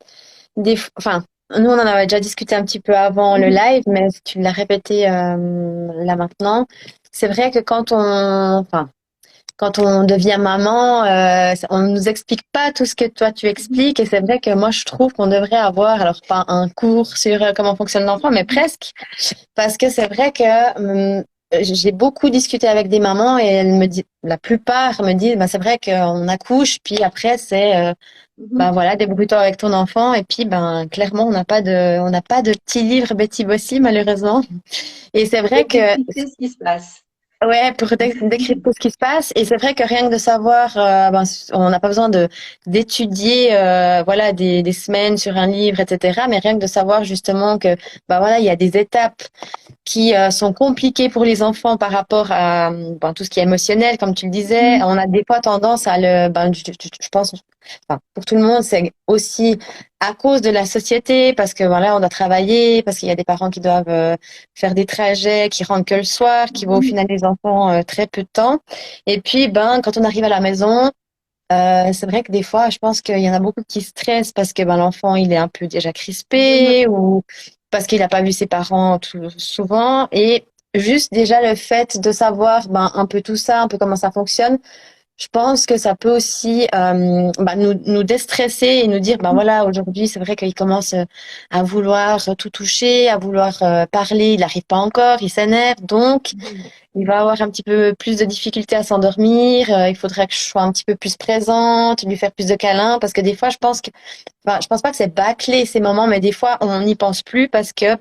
enfin, nous, on en avait déjà discuté un petit peu avant le live, mais tu l'as répété là maintenant. C'est vrai que quand on devient maman, on nous explique pas tout ce que toi tu expliques, et c'est vrai que moi je trouve qu'on devrait avoir, alors pas un cours sur comment fonctionne l'enfant, mais presque, parce que c'est vrai que j'ai beaucoup discuté avec des mamans et la plupart me disent, bah, c'est vrai qu'on accouche, puis après c'est ben voilà, débrouille-toi avec ton enfant, et puis ben clairement on n'a pas de petit livre Betty Bossy malheureusement. Et c'est faut vrai vous que expliquer ce qui se passe. Ouais, pour décrire tout ce qui se passe. Et c'est vrai que rien que de savoir, on n'a pas besoin de d'étudier, voilà, des semaines sur un livre, etc. Mais rien que de savoir justement que, voilà, il y a des étapes qui sont compliquées pour les enfants par rapport à tout ce qui est émotionnel, comme tu le disais. On a des fois tendance à je pense, pour tout le monde, c'est aussi à cause de la société, parce que voilà, on doit travailler, parce qu'il y a des parents qui doivent faire des trajets, qui rentrent que le soir, qui voient au final les enfants très peu de temps. Et puis, quand on arrive à la maison, c'est vrai que des fois, je pense qu'il y en a beaucoup qui stressent parce que l'enfant, il est un peu déjà crispé ou parce qu'il n'a pas vu ses parents souvent. Et juste déjà le fait de savoir un peu tout ça, un peu comment ça fonctionne, je pense que ça peut aussi nous déstresser et nous dire, voilà, aujourd'hui, c'est vrai qu'il commence à vouloir tout toucher, à vouloir parler, il n'arrive pas encore, il s'énerve, donc il va avoir un petit peu plus de difficultés à s'endormir. Il faudrait que je sois un petit peu plus présente, lui faire plus de câlins, parce que des fois, je pense pas que c'est bâclé ces moments, mais des fois, on n'y pense plus parce que,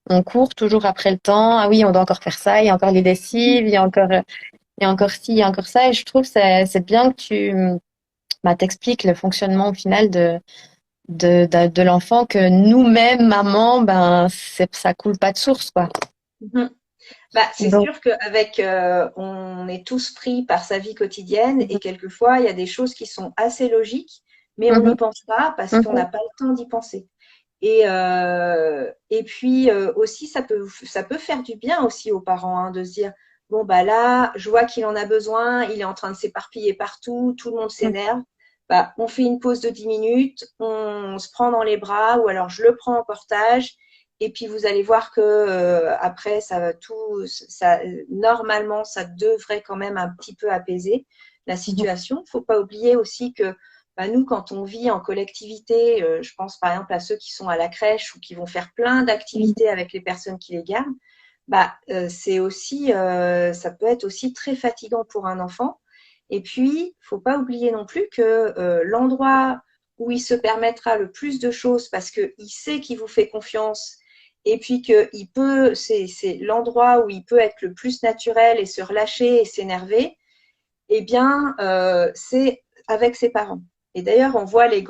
on court toujours après le temps. Ah oui, on doit encore faire ça, il y a encore les lessives, il y a encore ci, il y a encore ça. Et je trouve que c'est bien que tu t'expliques le fonctionnement au final de l'enfant, que nous-mêmes, maman, ça coule pas de source, quoi. Mhm. Bah, c'est Donc, sûr qu'avec, on est tous pris par sa vie quotidienne et quelquefois, il y a des choses qui sont assez logiques, mais on mhm, n'y pense pas parce qu'on n'a mhm, pas le temps d'y penser. Et puis aussi, ça peut faire du bien aussi aux parents hein, de se dire, bon, bah là, je vois qu'il en a besoin, il est en train de s'éparpiller partout, tout le monde mhm, s'énerve. Bah, on fait une pause de 10 minutes, on se prend dans les bras ou alors je le prends en portage. Et puis vous allez voir que après, ça va tout, ça, normalement, ça devrait quand même un petit peu apaiser la mhm, situation. Faut pas oublier aussi que nous, quand on vit en collectivité, je pense par exemple à ceux qui sont à la crèche ou qui vont faire plein mhm, d'activités avec les personnes qui les gardent, c'est aussi, ça peut être aussi très fatigant pour un enfant. Et puis, faut pas oublier non plus que l'endroit où il se permettra le plus de choses parce qu'il sait qu'il vous fait confiance et puis que c'est l'endroit où il peut être le plus naturel et se relâcher et s'énerver, eh bien, c'est avec ses parents. Et d'ailleurs, on voit les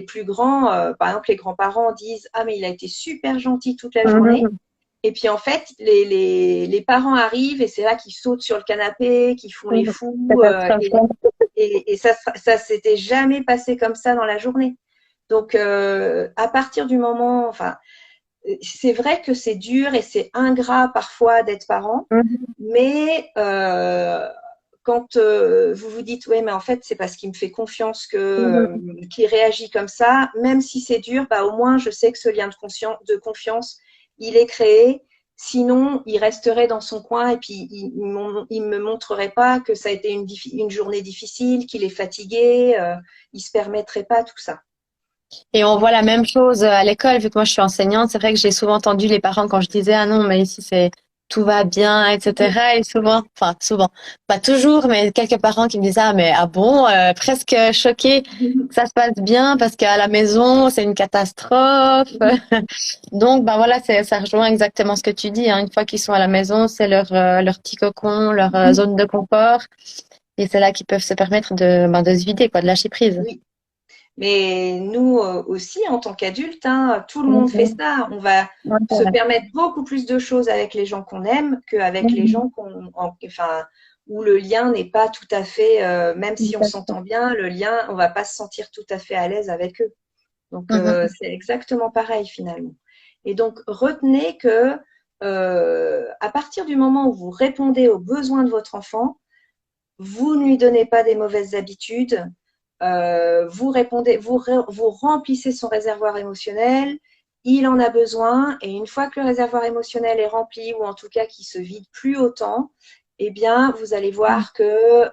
plus grands, par exemple, les grands-parents disent ah mais il a été super gentil toute la journée. mhm. Et puis en fait, les parents arrivent et c'est là qu'ils sautent sur le canapé, qu'ils font les fous. Catastrophe. Et ça s'était jamais passé comme ça dans la journée. Donc à partir du moment, enfin, c'est vrai que c'est dur et c'est ingrat parfois d'être parent, Mhm, mais quand vous vous dites ouais mais en fait c'est parce qu'il me fait confiance que mhm. qu'il réagit comme ça, même si c'est dur, au moins je sais que ce lien de confiance il est créé. Sinon, il resterait dans son coin et puis il me montrerait pas que ça a été une journée difficile, qu'il est fatigué, il se permettrait pas tout ça. Et on voit la même chose à l'école, vu que moi je suis enseignante. C'est vrai que j'ai souvent entendu les parents quand je disais ah non, mais ici c'est tout va bien, etc. Et souvent, enfin souvent, pas toujours, mais quelques parents qui me disaient ah mais ah bon, presque choqués que ça se passe bien parce qu'à la maison c'est une catastrophe. Donc voilà, ça rejoint exactement ce que tu dis. Hein. Une fois qu'ils sont à la maison, c'est leur petit cocon, leur zone de confort, et c'est là qu'ils peuvent se permettre de se vider, quoi, de lâcher prise. Oui. Mais nous aussi, en tant qu'adultes, hein, tout le monde fait Mhm. ça. On va Ouais, c'est se vrai. permettre beaucoup plus de choses avec les gens qu'on aime qu'avec les gens enfin, où le lien n'est pas tout à fait, même si on Mhm. s'entend bien, le lien, on va pas se sentir tout à fait à l'aise avec eux. Donc, Mhm. c'est exactement pareil finalement. Et donc, retenez que à partir du moment où vous répondez aux besoins de votre enfant, vous ne lui donnez pas des mauvaises habitudes, vous répondez, vous remplissez son réservoir émotionnel, il en a besoin, et une fois que le réservoir émotionnel est rempli, ou en tout cas qu'il se vide plus autant, eh bien, vous allez voir que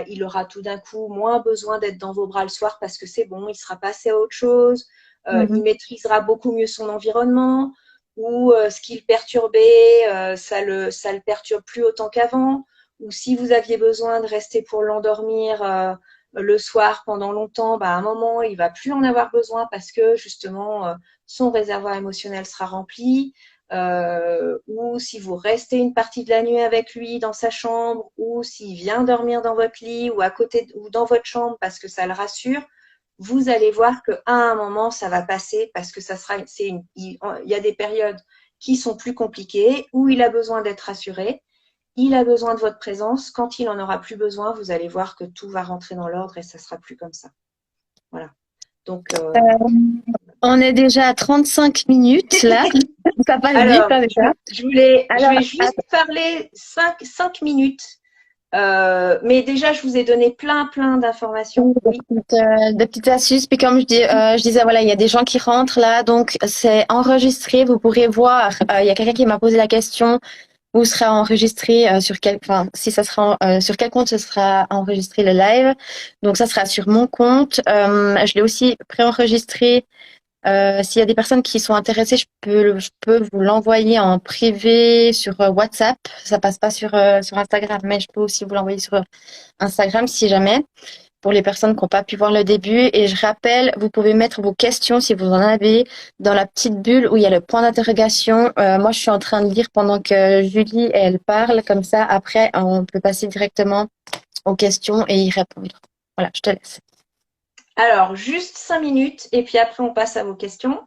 il aura tout d'un coup moins besoin d'être dans vos bras le soir parce que c'est bon, il sera passé à autre chose, il Mhm. maîtrisera beaucoup mieux son environnement, ou ce qui le perturbait, ça le perturbe plus autant qu'avant, ou si vous aviez besoin de rester pour l'endormir le soir pendant longtemps, à un moment, il va plus en avoir besoin parce que justement, son réservoir émotionnel sera rempli. ou si vous restez une partie de la nuit avec lui dans sa chambre, ou s'il vient dormir dans votre lit ou à côté ou dans votre chambre parce que ça le rassure, vous allez voir qu'à un moment ça va passer parce que il y a des périodes qui sont plus compliquées où il a besoin d'être rassuré, il a besoin de votre présence. Quand il en aura plus besoin, vous allez voir que tout va rentrer dans l'ordre et ça sera plus comme ça. Voilà. Donc Euh, on est déjà à 35 minutes là. Ça passe vite, alors, hein, déjà. je Alors, vais juste parler 5 minutes. Mais déjà, je vous ai donné plein d'informations. Oui. des petites astuces. Puis comme je disais, voilà, il y a des gens qui rentrent là, donc c'est enregistré. Vous pourrez voir. Il y a quelqu'un qui m'a posé la question où sera enregistré sur quel, enfin, si ça sera sur quel compte ce sera enregistré le live. Donc ça sera sur mon compte. Je l'ai aussi préenregistré. S'il y a des personnes qui sont intéressées, je peux vous l'envoyer en privé sur WhatsApp. Ça passe pas sur Instagram, mais je peux aussi vous l'envoyer sur Instagram si jamais, pour les personnes qui n'ont pas pu voir le début. Et je rappelle, vous pouvez mettre vos questions si vous en avez dans la petite bulle où il y a le point d'interrogation. Moi, je suis en train de lire pendant que Julie, elle parle. Comme ça, après, on peut passer directement aux questions et y répondre. Voilà, je te laisse. Alors, juste 5 minutes et puis après, on passe à vos questions.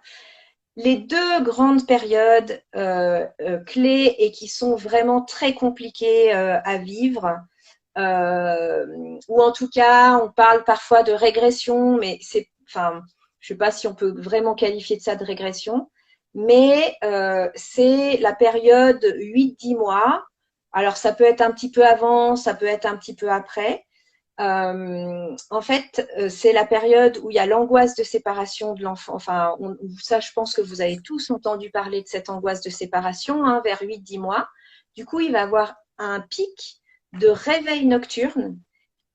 Les deux grandes périodes clés et qui sont vraiment très compliquées à vivre, ou en tout cas, on parle parfois de régression, mais enfin, je ne sais pas si on peut vraiment qualifier de ça de régression, mais c'est la période 8-10 mois. Alors, ça peut être un petit peu avant, ça peut être un petit peu après. En fait, c'est la période où il y a l'angoisse de séparation de l'enfant. Enfin, ça, je pense que vous avez tous entendu parler de cette angoisse de séparation, hein, vers 8-10 mois. Du coup, il va avoir un pic de réveil nocturne,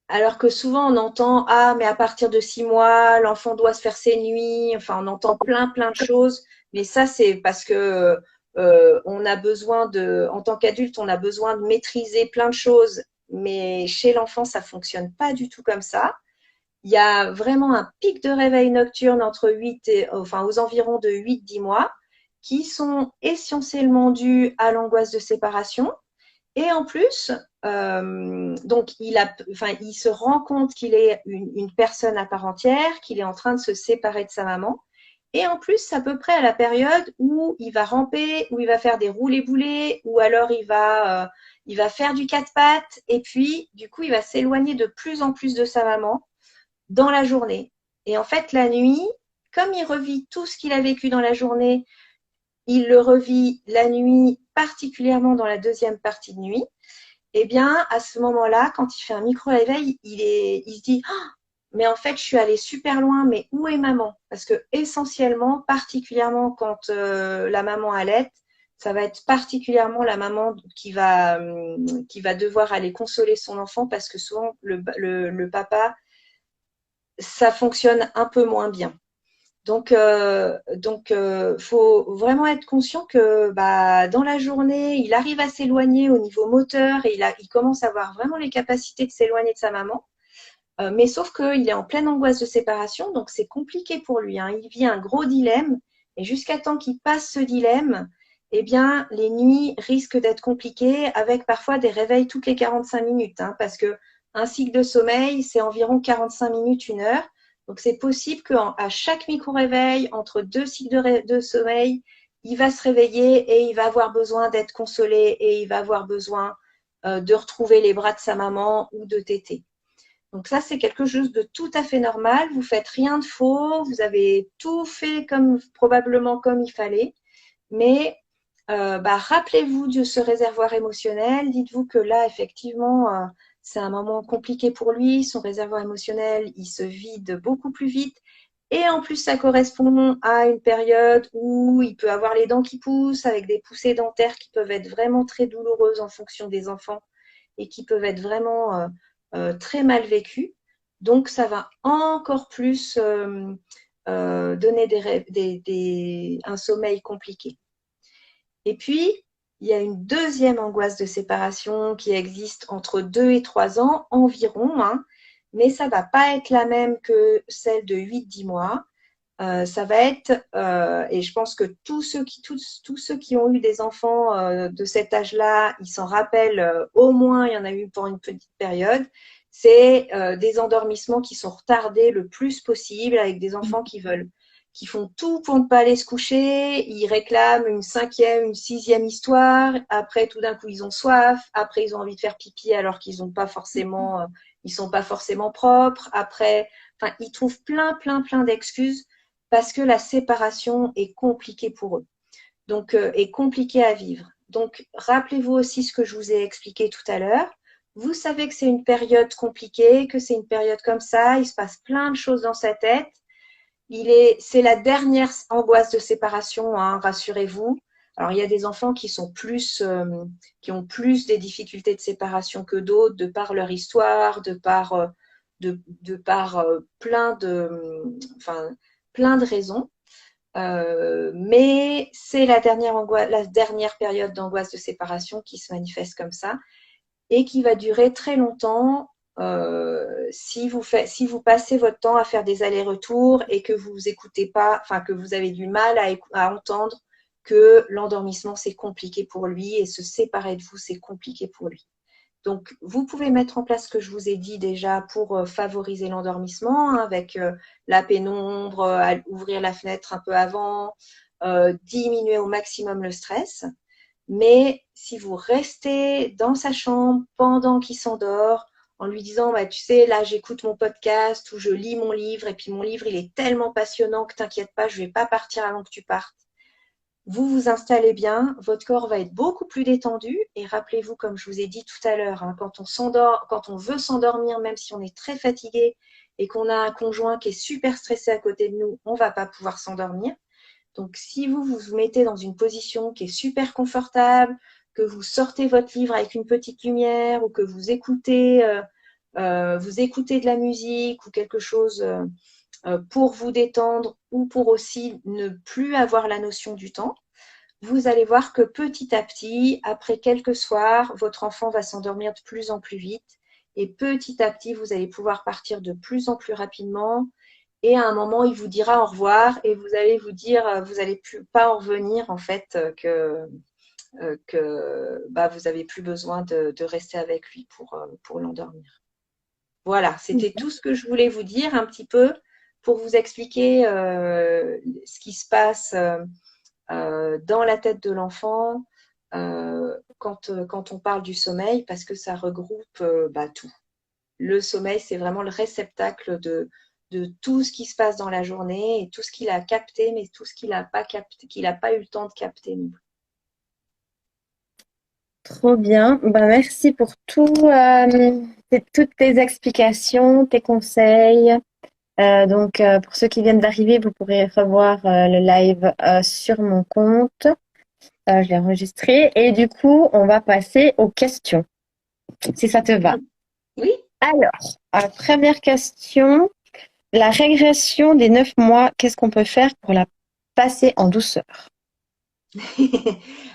alors que souvent on entend ah mais à partir de 6 mois l'enfant doit se faire ses nuits. Enfin, on entend plein de choses, mais ça c'est parce que on a besoin en tant qu'adulte, on a besoin de maîtriser plein de choses, mais chez l'enfant ça fonctionne pas du tout comme ça. Il y a vraiment un pic de réveil nocturne entre 8 et enfin aux environs de 8-10 mois qui sont essentiellement dus à l'angoisse de séparation. Et en plus, donc il se rend compte qu'il est une personne à part entière, qu'il est en train de se séparer de sa maman. Et en plus, c'est à peu près à la période où il va ramper, où il va faire des roulés-boulés, ou alors il va faire du quatre pattes, et puis du coup, il va s'éloigner de plus en plus de sa maman dans la journée. Et en fait, la nuit, comme il revit tout ce qu'il a vécu dans la journée, il le revit la nuit, particulièrement dans la deuxième partie de nuit. Eh bien, à ce moment-là, quand il fait un micro-réveil, il se dit oh, mais en fait, je suis allée super loin, mais où est maman? Parce que essentiellement, particulièrement quand la maman allait, ça va être particulièrement la maman qui va devoir aller consoler son enfant parce que souvent, le papa, ça fonctionne un peu moins bien. Donc, faut vraiment être conscient que bah, dans la journée, il arrive à s'éloigner au niveau moteur et il commence à avoir vraiment les capacités de s'éloigner de sa maman. Mais sauf qu'il est en pleine angoisse de séparation, donc c'est compliqué pour lui, hein. Il vit un gros dilemme et jusqu'à temps qu'il passe ce dilemme, eh bien, les nuits risquent d'être compliquées avec parfois des réveils toutes les 45 minutes, hein, parce que un cycle de sommeil, c'est environ 45 minutes, 1 heure. Donc, c'est possible qu'à chaque micro-réveil, entre deux cycles de sommeil, il va se réveiller et il va avoir besoin d'être consolé et il va avoir besoin de retrouver les bras de sa maman ou de téter. Donc ça, c'est quelque chose de tout à fait normal. Vous faites rien de faux. Vous avez tout fait probablement comme il fallait. Mais rappelez-vous de ce réservoir émotionnel. Dites-vous que là, effectivement, c'est un moment compliqué pour lui. Son réservoir émotionnel, il se vide beaucoup plus vite. Et en plus, ça correspond à une période où il peut avoir les dents qui poussent, avec des poussées dentaires qui peuvent être vraiment très douloureuses en fonction des enfants et qui peuvent être vraiment très mal vécues. Donc, ça va encore plus donner un sommeil compliqué. Et puis, il y a une deuxième angoisse de séparation qui existe entre 2 et 3 ans environ, hein, mais ça ne va pas être la même que celle de 8-10 mois. Ça va être, et je pense que tous ceux qui ont eu des enfants de cet âge-là, ils s'en rappellent au moins, il y en a eu pour une petite période, c'est des endormissements qui sont retardés le plus possible avec des enfants qui font tout pour ne pas aller se coucher, ils réclament une cinquième, une sixième histoire, après tout d'un coup ils ont soif, après ils ont envie de faire pipi alors qu'ils ont pas forcément, ils sont pas forcément propres, après, enfin ils trouvent plein d'excuses parce que la séparation est compliquée pour eux, donc est compliquée à vivre. Donc, rappelez-vous aussi ce que je vous ai expliqué tout à l'heure. Vous savez que c'est une période compliquée, que c'est une période comme ça, il se passe plein de choses dans sa tête. C'est la dernière angoisse de séparation, hein, rassurez-vous. Alors, il y a des enfants qui ont plus des difficultés de séparation que d'autres, de par leur histoire, de par plein de raisons. Mais c'est la dernière période d'angoisse de séparation qui se manifeste comme ça et qui va durer très longtemps si vous passez votre temps à faire des allers-retours et que vous écoutez pas, enfin que vous avez du mal à entendre que l'endormissement c'est compliqué pour lui et se séparer de vous c'est compliqué pour lui. Donc, vous pouvez mettre en place ce que je vous ai dit déjà pour favoriser l'endormissement, hein, avec la pénombre, ouvrir la fenêtre un peu avant, diminuer au maximum le stress. Mais si vous restez dans sa chambre pendant qu'il s'endort, en lui disant, bah, tu sais, là, j'écoute mon podcast ou je lis mon livre, et puis mon livre, il est tellement passionnant que t'inquiète pas, je ne vais pas partir avant que tu partes. Vous vous installez bien, votre corps va être beaucoup plus détendu et rappelez-vous, comme je vous ai dit tout à l'heure, hein, quand on s'endort, quand on veut s'endormir, même si on est très fatigué et qu'on a un conjoint qui est super stressé à côté de nous, on ne va pas pouvoir s'endormir. Donc, si vous mettez dans une position qui est super confortable, que vous sortez votre livre avec une petite lumière ou que vous écoutez de la musique ou quelque chose pour vous détendre ou pour aussi ne plus avoir la notion du temps, vous allez voir que petit à petit, après quelques soirs, votre enfant va s'endormir de plus en plus vite et petit à petit, vous allez pouvoir partir de plus en plus rapidement et à un moment, il vous dira au revoir et vous allez vous dire, vous n'allez plus pas en revenir en fait, que bah, vous n'avez plus besoin de rester avec lui pour l'endormir. Voilà, c'était tout ce que je voulais vous dire un petit peu pour vous expliquer ce qui se passe dans la tête de l'enfant quand on parle du sommeil, parce que ça regroupe tout. Le sommeil, c'est vraiment le réceptacle de tout ce qui se passe dans la journée et tout ce qu'il a capté, mais tout ce qu'il n'a pas capté, qu'il n'a pas eu le temps de capter. Trop bien. Bah, merci pour toutes tes explications, tes conseils. Pour ceux qui viennent d'arriver, vous pourrez revoir le live sur mon compte. Je l'ai enregistré. Et du coup, on va passer aux questions, si ça te va. Oui. Alors, première question. La régression des 9 mois, qu'est-ce qu'on peut faire pour la passer en douceur?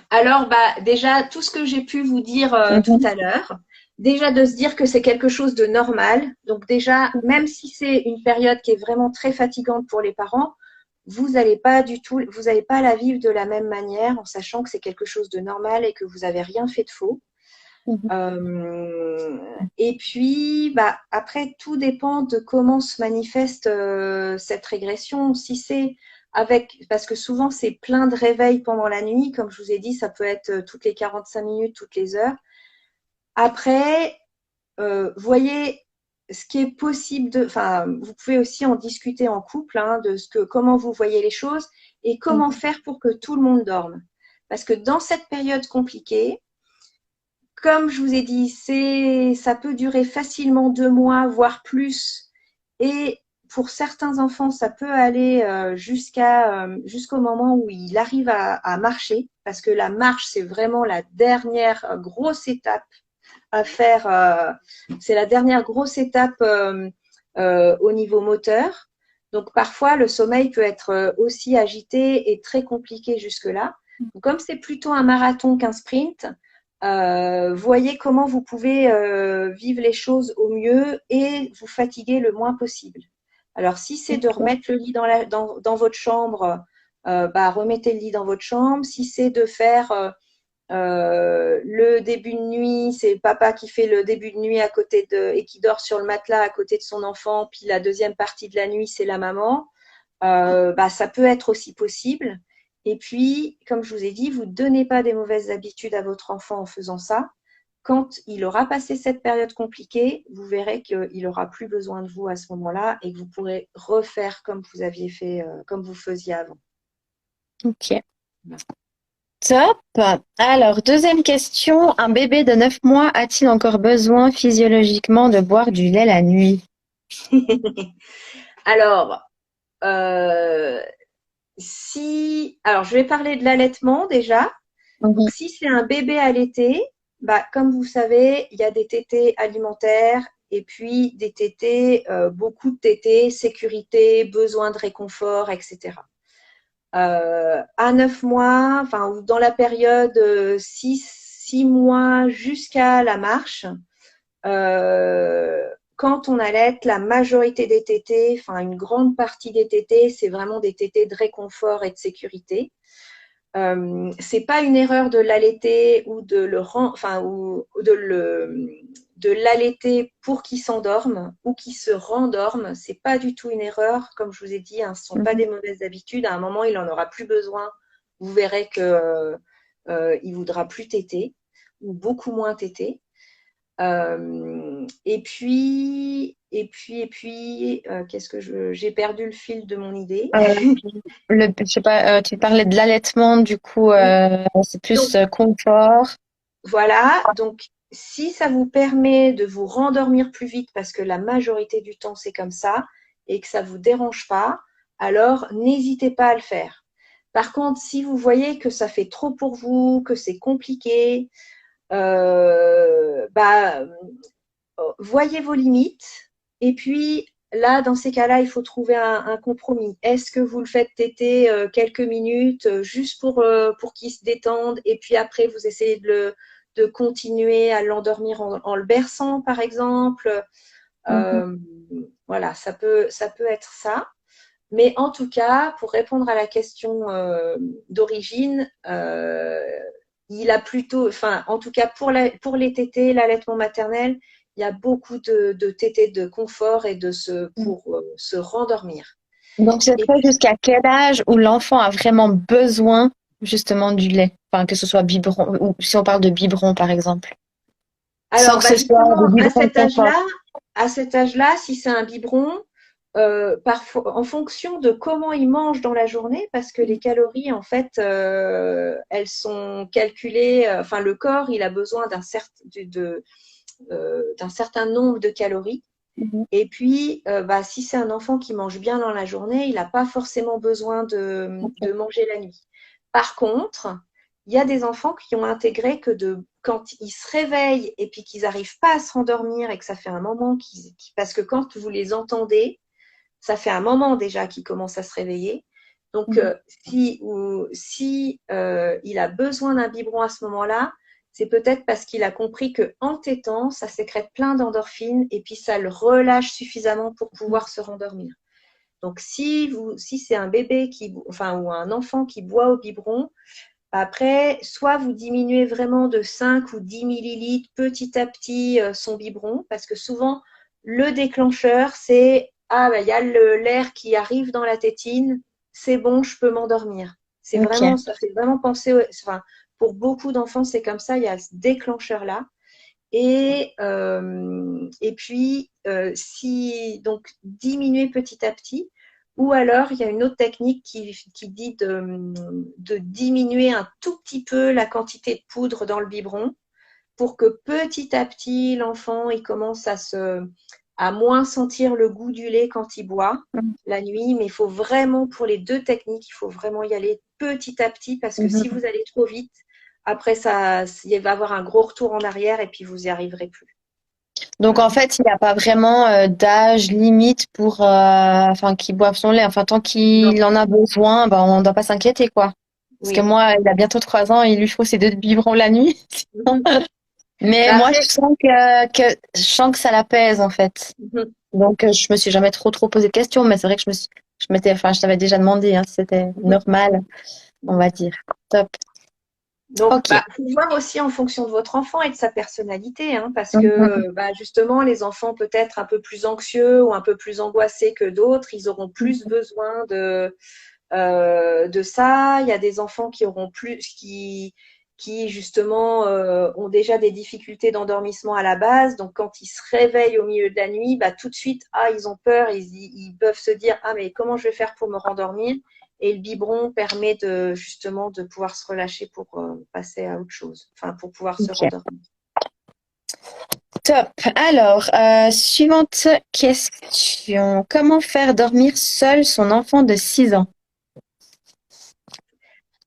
Alors, déjà, tout ce que j'ai pu vous dire tout à l'heure, déjà de se dire que c'est quelque chose de normal. Donc déjà, même si c'est une période qui est vraiment très fatigante pour les parents, vous n'allez pas la vivre de la même manière en sachant que c'est quelque chose de normal et que vous n'avez rien fait de faux. Et puis, après, tout dépend de comment se manifeste cette régression. Si c'est parce que souvent c'est plein de réveils pendant la nuit, comme je vous ai dit, ça peut être toutes les 45 minutes, toutes les heures. Après, voyez ce qui est possible vous pouvez aussi en discuter en couple, hein, comment vous voyez les choses et comment faire pour que tout le monde dorme. Parce que dans cette période compliquée, comme je vous ai dit, ça peut durer facilement 2 mois, voire plus. Et pour certains enfants, ça peut aller jusqu'au moment où il arrive à marcher, parce que la marche, c'est vraiment la dernière grosse étape à faire. C'est la dernière grosse étape au niveau moteur. Donc parfois, le sommeil peut être aussi agité et très compliqué jusque-là. Donc, comme c'est plutôt un marathon qu'un sprint, voyez comment vous pouvez vivre les choses au mieux et vous fatiguer le moins possible. Alors, si c'est de remettre le lit dans votre chambre, remettez le lit dans votre chambre. Si c'est de faire le début de nuit, c'est papa qui fait le début de nuit et qui dort sur le matelas à côté de son enfant, puis la deuxième partie de la nuit, c'est la maman. Ça peut être aussi possible. Et puis, comme je vous ai dit, vous ne donnez pas des mauvaises habitudes à votre enfant en faisant ça. Quand il aura passé cette période compliquée, vous verrez qu'il n'aura plus besoin de vous à ce moment-là et que vous pourrez refaire comme vous aviez fait, comme vous faisiez avant. Ok. Top. Alors, deuxième question. Un bébé de 9 mois a-t-il encore besoin physiologiquement de boire du lait la nuit? Alors, je vais parler de l'allaitement déjà. Donc, Mhm. si c'est un bébé allaité, comme vous savez, il y a des tétés alimentaires et puis des tétés, beaucoup de tétés, sécurité, besoin de réconfort, etc. À 9 mois, enfin, dans la période 6 mois jusqu'à la marche, quand on allaite, la majorité des tétés, enfin une grande partie des tétés, c'est vraiment des tétés de réconfort et de sécurité. C'est pas une erreur de l'allaiter ou de le enfin ou de l'allaiter pour qu'il s'endorme ou qu'il se rendorme. C'est pas du tout une erreur, comme je vous ai dit, hein, ce sont pas Mhm. des mauvaises habitudes. À un moment, il en aura plus besoin. Vous verrez que il voudra plus téter ou beaucoup moins téter. Qu'est-ce que j'ai perdu le fil de mon idée. Euh, je sais pas, tu parlais de l'allaitement, du coup, Oui. c'est Donc, plus confort. voilà, donc si ça vous permet de vous rendormir plus vite, parce que la majorité du temps c'est comme ça, et que ça ne vous dérange pas, alors n'hésitez pas à le faire. Par contre, si vous voyez que ça fait trop pour vous, que c'est compliqué, euh, bah, voyez vos limites. Et puis là, dans ces cas-là, il faut trouver un compromis. Est-ce que vous le faites téter quelques minutes juste pour qu'il se détende et puis après, vous essayez de continuer à l'endormir en le berçant, par exemple. Mhm. Euh, voilà, ça peut être ça. Mais en tout cas, pour répondre à la question d'origine, il a plutôt, enfin, en tout cas pour les tétés, l'allaitement maternel, il y a beaucoup de tétés de confort et pour se rendormir. Donc, ce Et serait puis, jusqu'à quel âge où l'enfant a vraiment besoin justement du lait? Enfin, que ce soit biberon, ou si on parle de biberon, par exemple. Sans alors, que ce soit des justement, biberons de confort. à cet âge-là, si c'est un biberon, parfois, en fonction de comment il mange dans la journée, parce que les calories, en fait, elles sont calculées. Enfin, le corps, il a besoin d'un certain nombre de calories. Mhm. Et puis, si c'est un enfant qui mange bien dans la journée, il n'a pas forcément besoin de manger la nuit. Par contre, il y a des enfants qui ont intégré que quand ils se réveillent et puis qu'ils n'arrivent pas à se rendormir et que ça fait un moment parce que quand vous les entendez, ça fait un moment déjà qu'il commence à se réveiller. Donc, Mhm. si il a besoin d'un biberon à ce moment-là, c'est peut-être parce qu'il a compris que en tétant, ça sécrète plein d'endorphines et puis ça le relâche suffisamment pour pouvoir se rendormir. Donc, si c'est un bébé ou un enfant qui boit au biberon, après, soit vous diminuez vraiment de 5 ou 10 millilitres petit à petit son biberon, parce que souvent, le déclencheur, c'est il y a l'air qui arrive dans la tétine, c'est bon, je peux m'endormir. Ok. Ça fait vraiment penser, enfin, pour beaucoup d'enfants, c'est comme ça, il y a ce déclencheur-là. Et puis, donc, diminuer petit à petit. Ou alors, il y a une autre technique qui dit de diminuer un tout petit peu la quantité de poudre dans le biberon pour que petit à petit, l'enfant il commence à moins sentir le goût du lait quand il boit la nuit. Mais il faut vraiment, pour les deux techniques, il faut vraiment y aller petit à petit parce que si Mhm. vous allez trop vite, après, il va y avoir un gros retour en arrière et puis vous n'y arriverez plus. Donc Voilà. en fait, il n'y a pas vraiment d'âge limite pour, enfin, qu'il boive son lait. Enfin, tant Non, qu'il en a besoin, ben, on ne doit pas s'inquiéter, quoi. Parce que oui. moi, il a bientôt 3 ans et il lui faut ses deux biberons la nuit. Mais Bah moi, après, je sens que ça l'apaise, en fait. mhm. Donc, je me suis jamais trop posé de questions, mais c'est vrai que enfin, je t'avais déjà demandé, hein, si c'était normal, on va dire. Top. Donc, Ok. bah, faut voir aussi en fonction de votre enfant et de sa personnalité, hein, parce Mhm. que bah, justement, les enfants peut-être un peu plus anxieux ou un peu plus angoissés que d'autres, ils auront plus besoin de ça. Il y a des enfants qui auront plus, qui justement ont déjà des difficultés d'endormissement à la base. Donc, quand ils se réveillent au milieu de la nuit, bah, tout de suite, ils ont peur, ils peuvent se dire, mais comment je vais faire pour me rendormir? Et le biberon permet de justement de pouvoir se relâcher pour passer à autre chose, enfin pour pouvoir se Ok. rendormir. Top. Alors, suivante question. Comment faire dormir seul son enfant de 6 ans?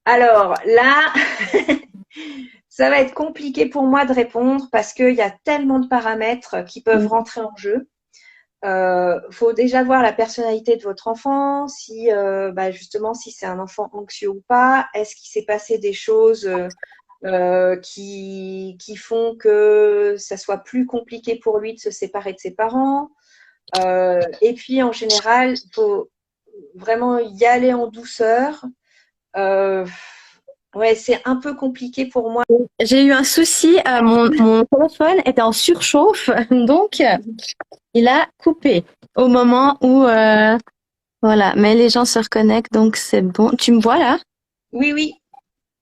Alors là, ça va être compliqué pour moi de répondre parce qu'il y a tellement de paramètres qui peuvent rentrer en jeu. Faut déjà voir la personnalité de votre enfant, si justement si c'est un enfant anxieux ou pas. Est-ce qu'il s'est passé des choses qui font que ça soit plus compliqué pour lui de se séparer de ses parents? Et puis en général, il faut vraiment y aller en douceur. Euh, ouais, c'est un peu compliqué pour moi. J'ai eu un souci, mon téléphone était en surchauffe, donc il a coupé au moment où, voilà. Mais les gens se reconnectent, donc c'est bon. Tu me vois là? Oui, oui.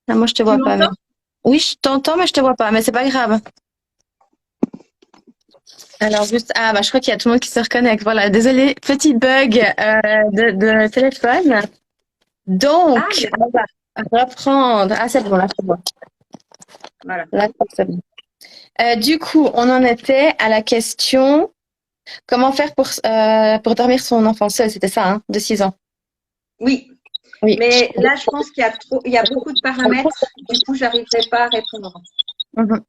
Ah, moi, je te Tu vois pas, mais m'entends? oui, je t'entends, mais je te vois pas. Mais c'est pas grave. Alors juste, je crois qu'il y a tout le monde qui se reconnecte. Voilà, désolé, petit bug de téléphone. Ah, Donc, il y a- on va reprendre. Ah, c'est bon, là, c'est bon. voilà. Là, c'est bon. Du coup, on en était à la question comment faire pour dormir son enfant seul, c'était ça, hein, de 6 ans. Oui. Oui. Mais là, je pense il y a beaucoup de paramètres. Du coup, j'arriverai pas à répondre. Mhm.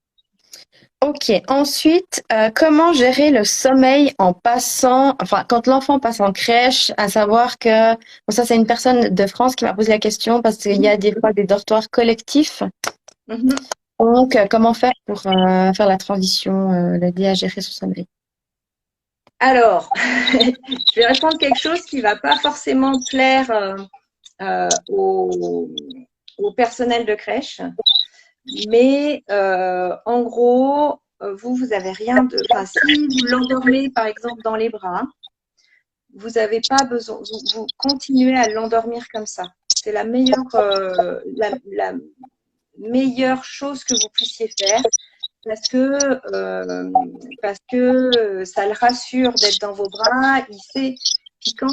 Ok. Ensuite, comment gérer le sommeil en passant, enfin, quand l'enfant passe en crèche, à savoir que, bon, ça, c'est une personne de France qui m'a posé la question parce qu'il y a des fois des dortoirs collectifs. Mhm. Donc, comment faire pour faire la transition, l'aider à gérer son sommeil? Alors, je vais répondre quelque chose qui va pas forcément plaire au, au personnel de crèche, mais en gros, vous avez rien de. Enfin, si vous l'endormez par exemple dans les bras, vous n'avez pas besoin. Vous continuez à l'endormir comme ça. C'est la meilleure chose que vous puissiez faire parce que, ça le rassure d'être dans vos bras. Il sait, puis quand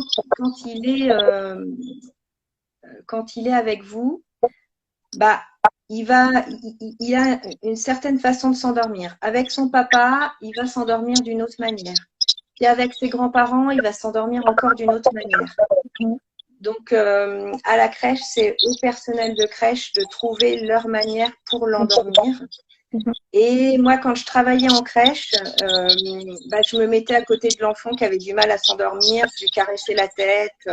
quand il est avec vous, bah, il a une certaine façon de s'endormir. Avec son papa, il va s'endormir d'une autre manière. Puis avec ses grands-parents, il va s'endormir encore d'une autre manière. Donc, à la crèche, c'est au personnel de crèche de trouver leur manière pour l'endormir. Et moi, quand je travaillais en crèche, je me mettais à côté de l'enfant qui avait du mal à s'endormir, je lui caressais la tête,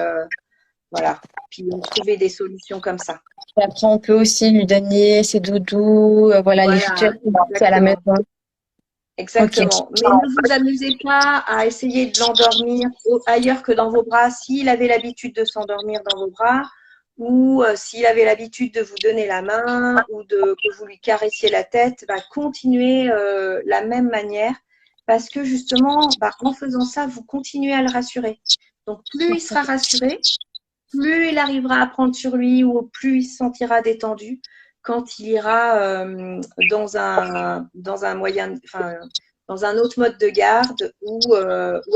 voilà. Puis on trouvait des solutions comme ça. Et après, on peut aussi lui donner ses doudous, voilà, les Voilà, futurs à la exactement. maison. Ok. Exactement. Mais ne vous amusez pas à essayer de l'endormir ailleurs que dans vos bras. S'il avait l'habitude de s'endormir dans vos bras, ou s'il avait l'habitude de vous donner la main, ou que vous lui caressiez la tête, continuez la même manière. Parce que justement, en faisant ça, vous continuez à le rassurer. Donc, plus il sera rassuré, plus il arrivera à prendre sur lui ou plus il se sentira détendu quand il ira dans un moyen, enfin, dans un autre mode de garde ou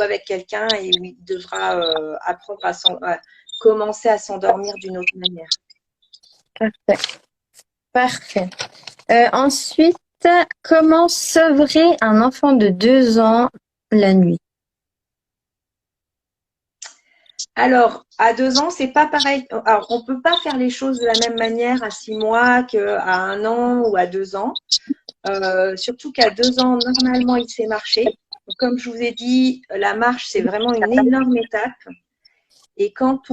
avec quelqu'un et où il devra apprendre à commencer à s'endormir d'une autre manière. Parfait. Parfait. Ensuite, comment sevrer un enfant de 2 ans la nuit? Alors, à 2 ans, c'est pas pareil. Alors, on peut pas faire les choses de la même manière à 6 mois qu'à 1 an ou à 2 ans. Surtout qu'à 2 ans, normalement, il sait marcher. Donc, comme je vous ai dit, la marche, c'est vraiment une énorme étape. Et quand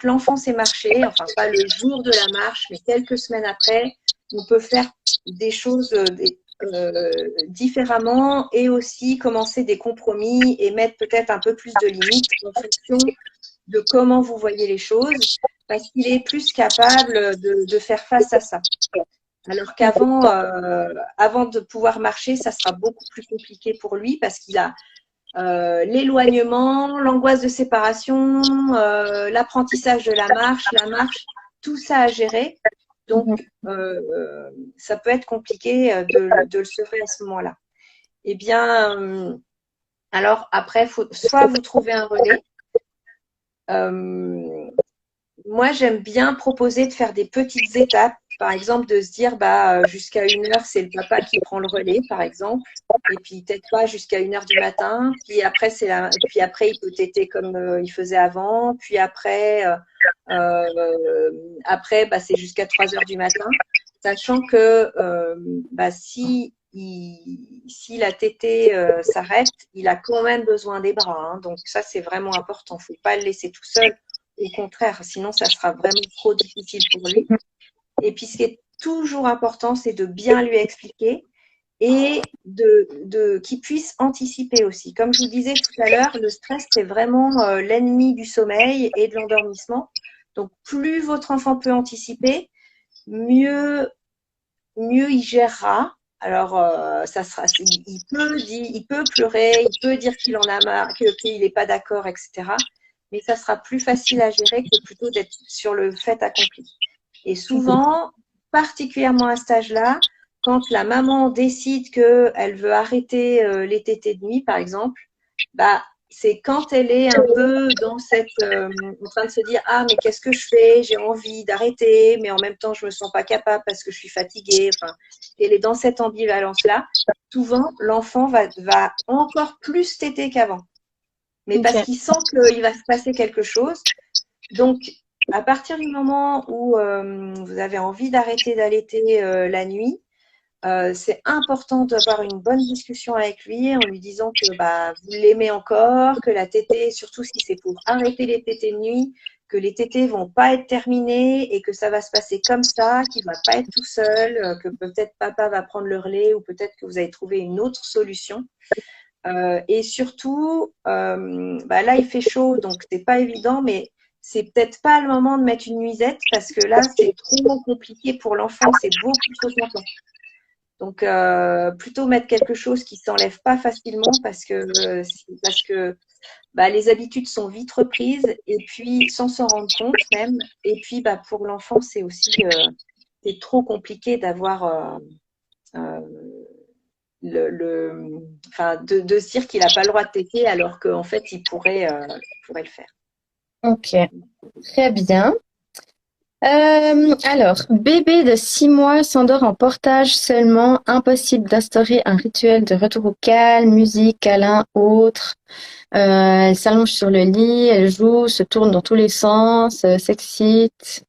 l'enfant sait marcher, enfin pas le jour de la marche, mais quelques semaines après, on peut faire des choses différemment et aussi commencer des compromis et mettre peut-être un peu plus de limites en fonction de comment vous voyez les choses, parce qu'il est plus capable de faire face à ça. Alors qu'avant avant de pouvoir marcher, ça sera beaucoup plus compliqué pour lui parce qu'il a l'éloignement, l'angoisse de séparation, l'apprentissage de la marche, tout ça à gérer. Donc, ça peut être compliqué de le sevrer à ce moment-là. Eh bien, alors après, faut soit vous trouvez un relais. Moi, j'aime bien proposer de faire des petites étapes. Par exemple, de se dire, jusqu'à 1 heure, c'est le papa qui prend le relais, par exemple. Et puis, peut-être pas jusqu'à 1 heure du matin. Puis après, puis après il peut téter comme il faisait avant. Puis après, c'est jusqu'à 3 heures du matin. Sachant que si la tétée s'arrête, il a quand même besoin des bras. Hein. Donc, ça, c'est vraiment important. Il ne faut pas le laisser tout seul. Au contraire, sinon ça sera vraiment trop difficile pour lui. Et puis ce qui est toujours important, c'est de bien lui expliquer et qu'il puisse anticiper aussi. Comme je vous disais tout à l'heure, le stress, c'est vraiment l'ennemi du sommeil et de l'endormissement. Donc plus votre enfant peut anticiper, mieux il gérera. Alors, il peut pleurer, il peut dire qu'il en a marre, qu'il n'est pas d'accord, etc. Mais ça sera plus facile à gérer que plutôt d'être sur le fait accompli. Et souvent, particulièrement à cet âge-là, quand la maman décide qu'elle veut arrêter les tétés de nuit, par exemple, c'est quand elle est un peu dans en train de se dire ah mais qu'est-ce que je fais, j'ai envie d'arrêter mais en même temps je me sens pas capable parce que je suis fatiguée, enfin elle est dans cette ambivalence là. Souvent l'enfant va encore plus téter qu'avant, mais parce qu'il sent qu'il va se passer quelque chose. Donc à partir du moment où vous avez envie d'arrêter d'allaiter la nuit, c'est important d'avoir une bonne discussion avec lui en lui disant que vous l'aimez encore, que la tétée, surtout si c'est pour arrêter les tétées de nuit, que les tétées vont pas être terminées et que ça va se passer comme ça, qu'il va pas être tout seul, que peut-être papa va prendre le relais ou peut-être que vous avez trouvé une autre solution. Et surtout, là il fait chaud donc c'est pas évident, mais c'est peut-être pas le moment de mettre une nuisette parce que là c'est trop compliqué pour l'enfant, c'est beaucoup trop longtemps. Donc, plutôt mettre quelque chose qui ne s'enlève pas facilement parce que les habitudes sont vite reprises et puis sans s'en rendre compte même. Et puis, pour l'enfant, c'est aussi c'est trop compliqué d'avoir de se dire qu'il n'a pas le droit de téter alors qu'en fait, il pourrait le faire. Ok, très bien. Alors, bébé de 6 mois s'endort en portage seulement. Impossible d'instaurer un rituel de retour au calme, musique, câlin, autre. Elle s'allonge sur le lit, elle joue, se tourne dans tous les sens, s'excite.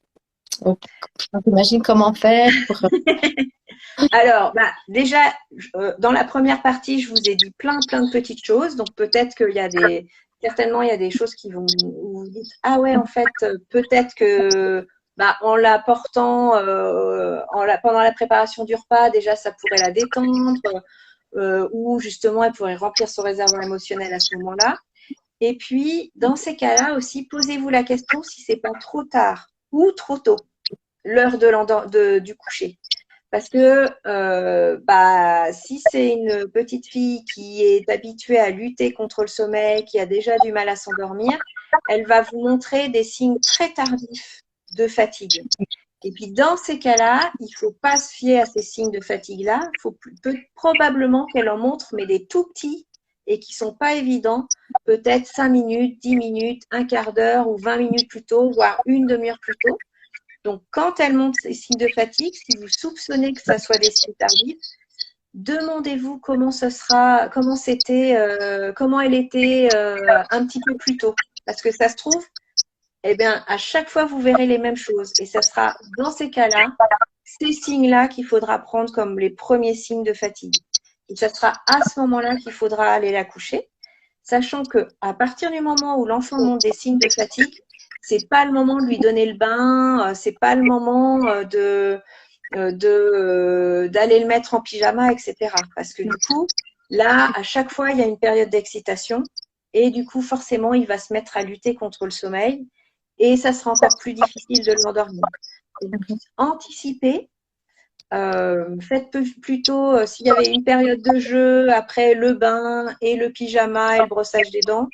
Donc, j'imagine comment faire pour... Alors, déjà, dans la première partie, je vous ai dit plein de petites choses. Donc, peut-être qu'il y a certainement, il y a des choses qui vont, où vous dites, ah ouais, en fait, peut-être que, en l'apportant, pendant la préparation du repas, déjà, ça pourrait la détendre, ou justement, elle pourrait remplir son réservoir émotionnel à ce moment-là. Et puis, dans ces cas-là aussi, posez-vous la question si c'est pas trop tard ou trop tôt, l'heure du coucher. Parce que si c'est une petite fille qui est habituée à lutter contre le sommeil, qui a déjà du mal à s'endormir, elle va vous montrer des signes très tardifs de fatigue. Et puis dans ces cas-là, il ne faut pas se fier à ces signes de fatigue-là. Il faut probablement qu'elle en montre, mais des tout petits et qui ne sont pas évidents, peut-être 5 minutes, 10 minutes, un quart d'heure ou 20 minutes plus tôt, voire une demi-heure plus tôt. Donc, quand elle montre ces signes de fatigue, si vous soupçonnez que ça soit des signes tardifs, demandez-vous comment elle était un petit peu plus tôt. Parce que ça se trouve, à chaque fois, vous verrez les mêmes choses. Et ça sera dans ces cas-là, ces signes-là qu'il faudra prendre comme les premiers signes de fatigue. Et ça sera à ce moment-là qu'il faudra aller la coucher, sachant qu'à partir du moment où l'enfant montre des signes de fatigue, c'est pas le moment de lui donner le bain, c'est pas le moment d'aller le mettre en pyjama, etc. Parce que du coup, là, à chaque fois, il y a une période d'excitation et du coup, forcément, il va se mettre à lutter contre le sommeil et ça sera encore plus difficile de l'endormir. Anticipez. Faites plutôt, s'il y avait une période de jeu, après le bain et le pyjama et le brossage des dents,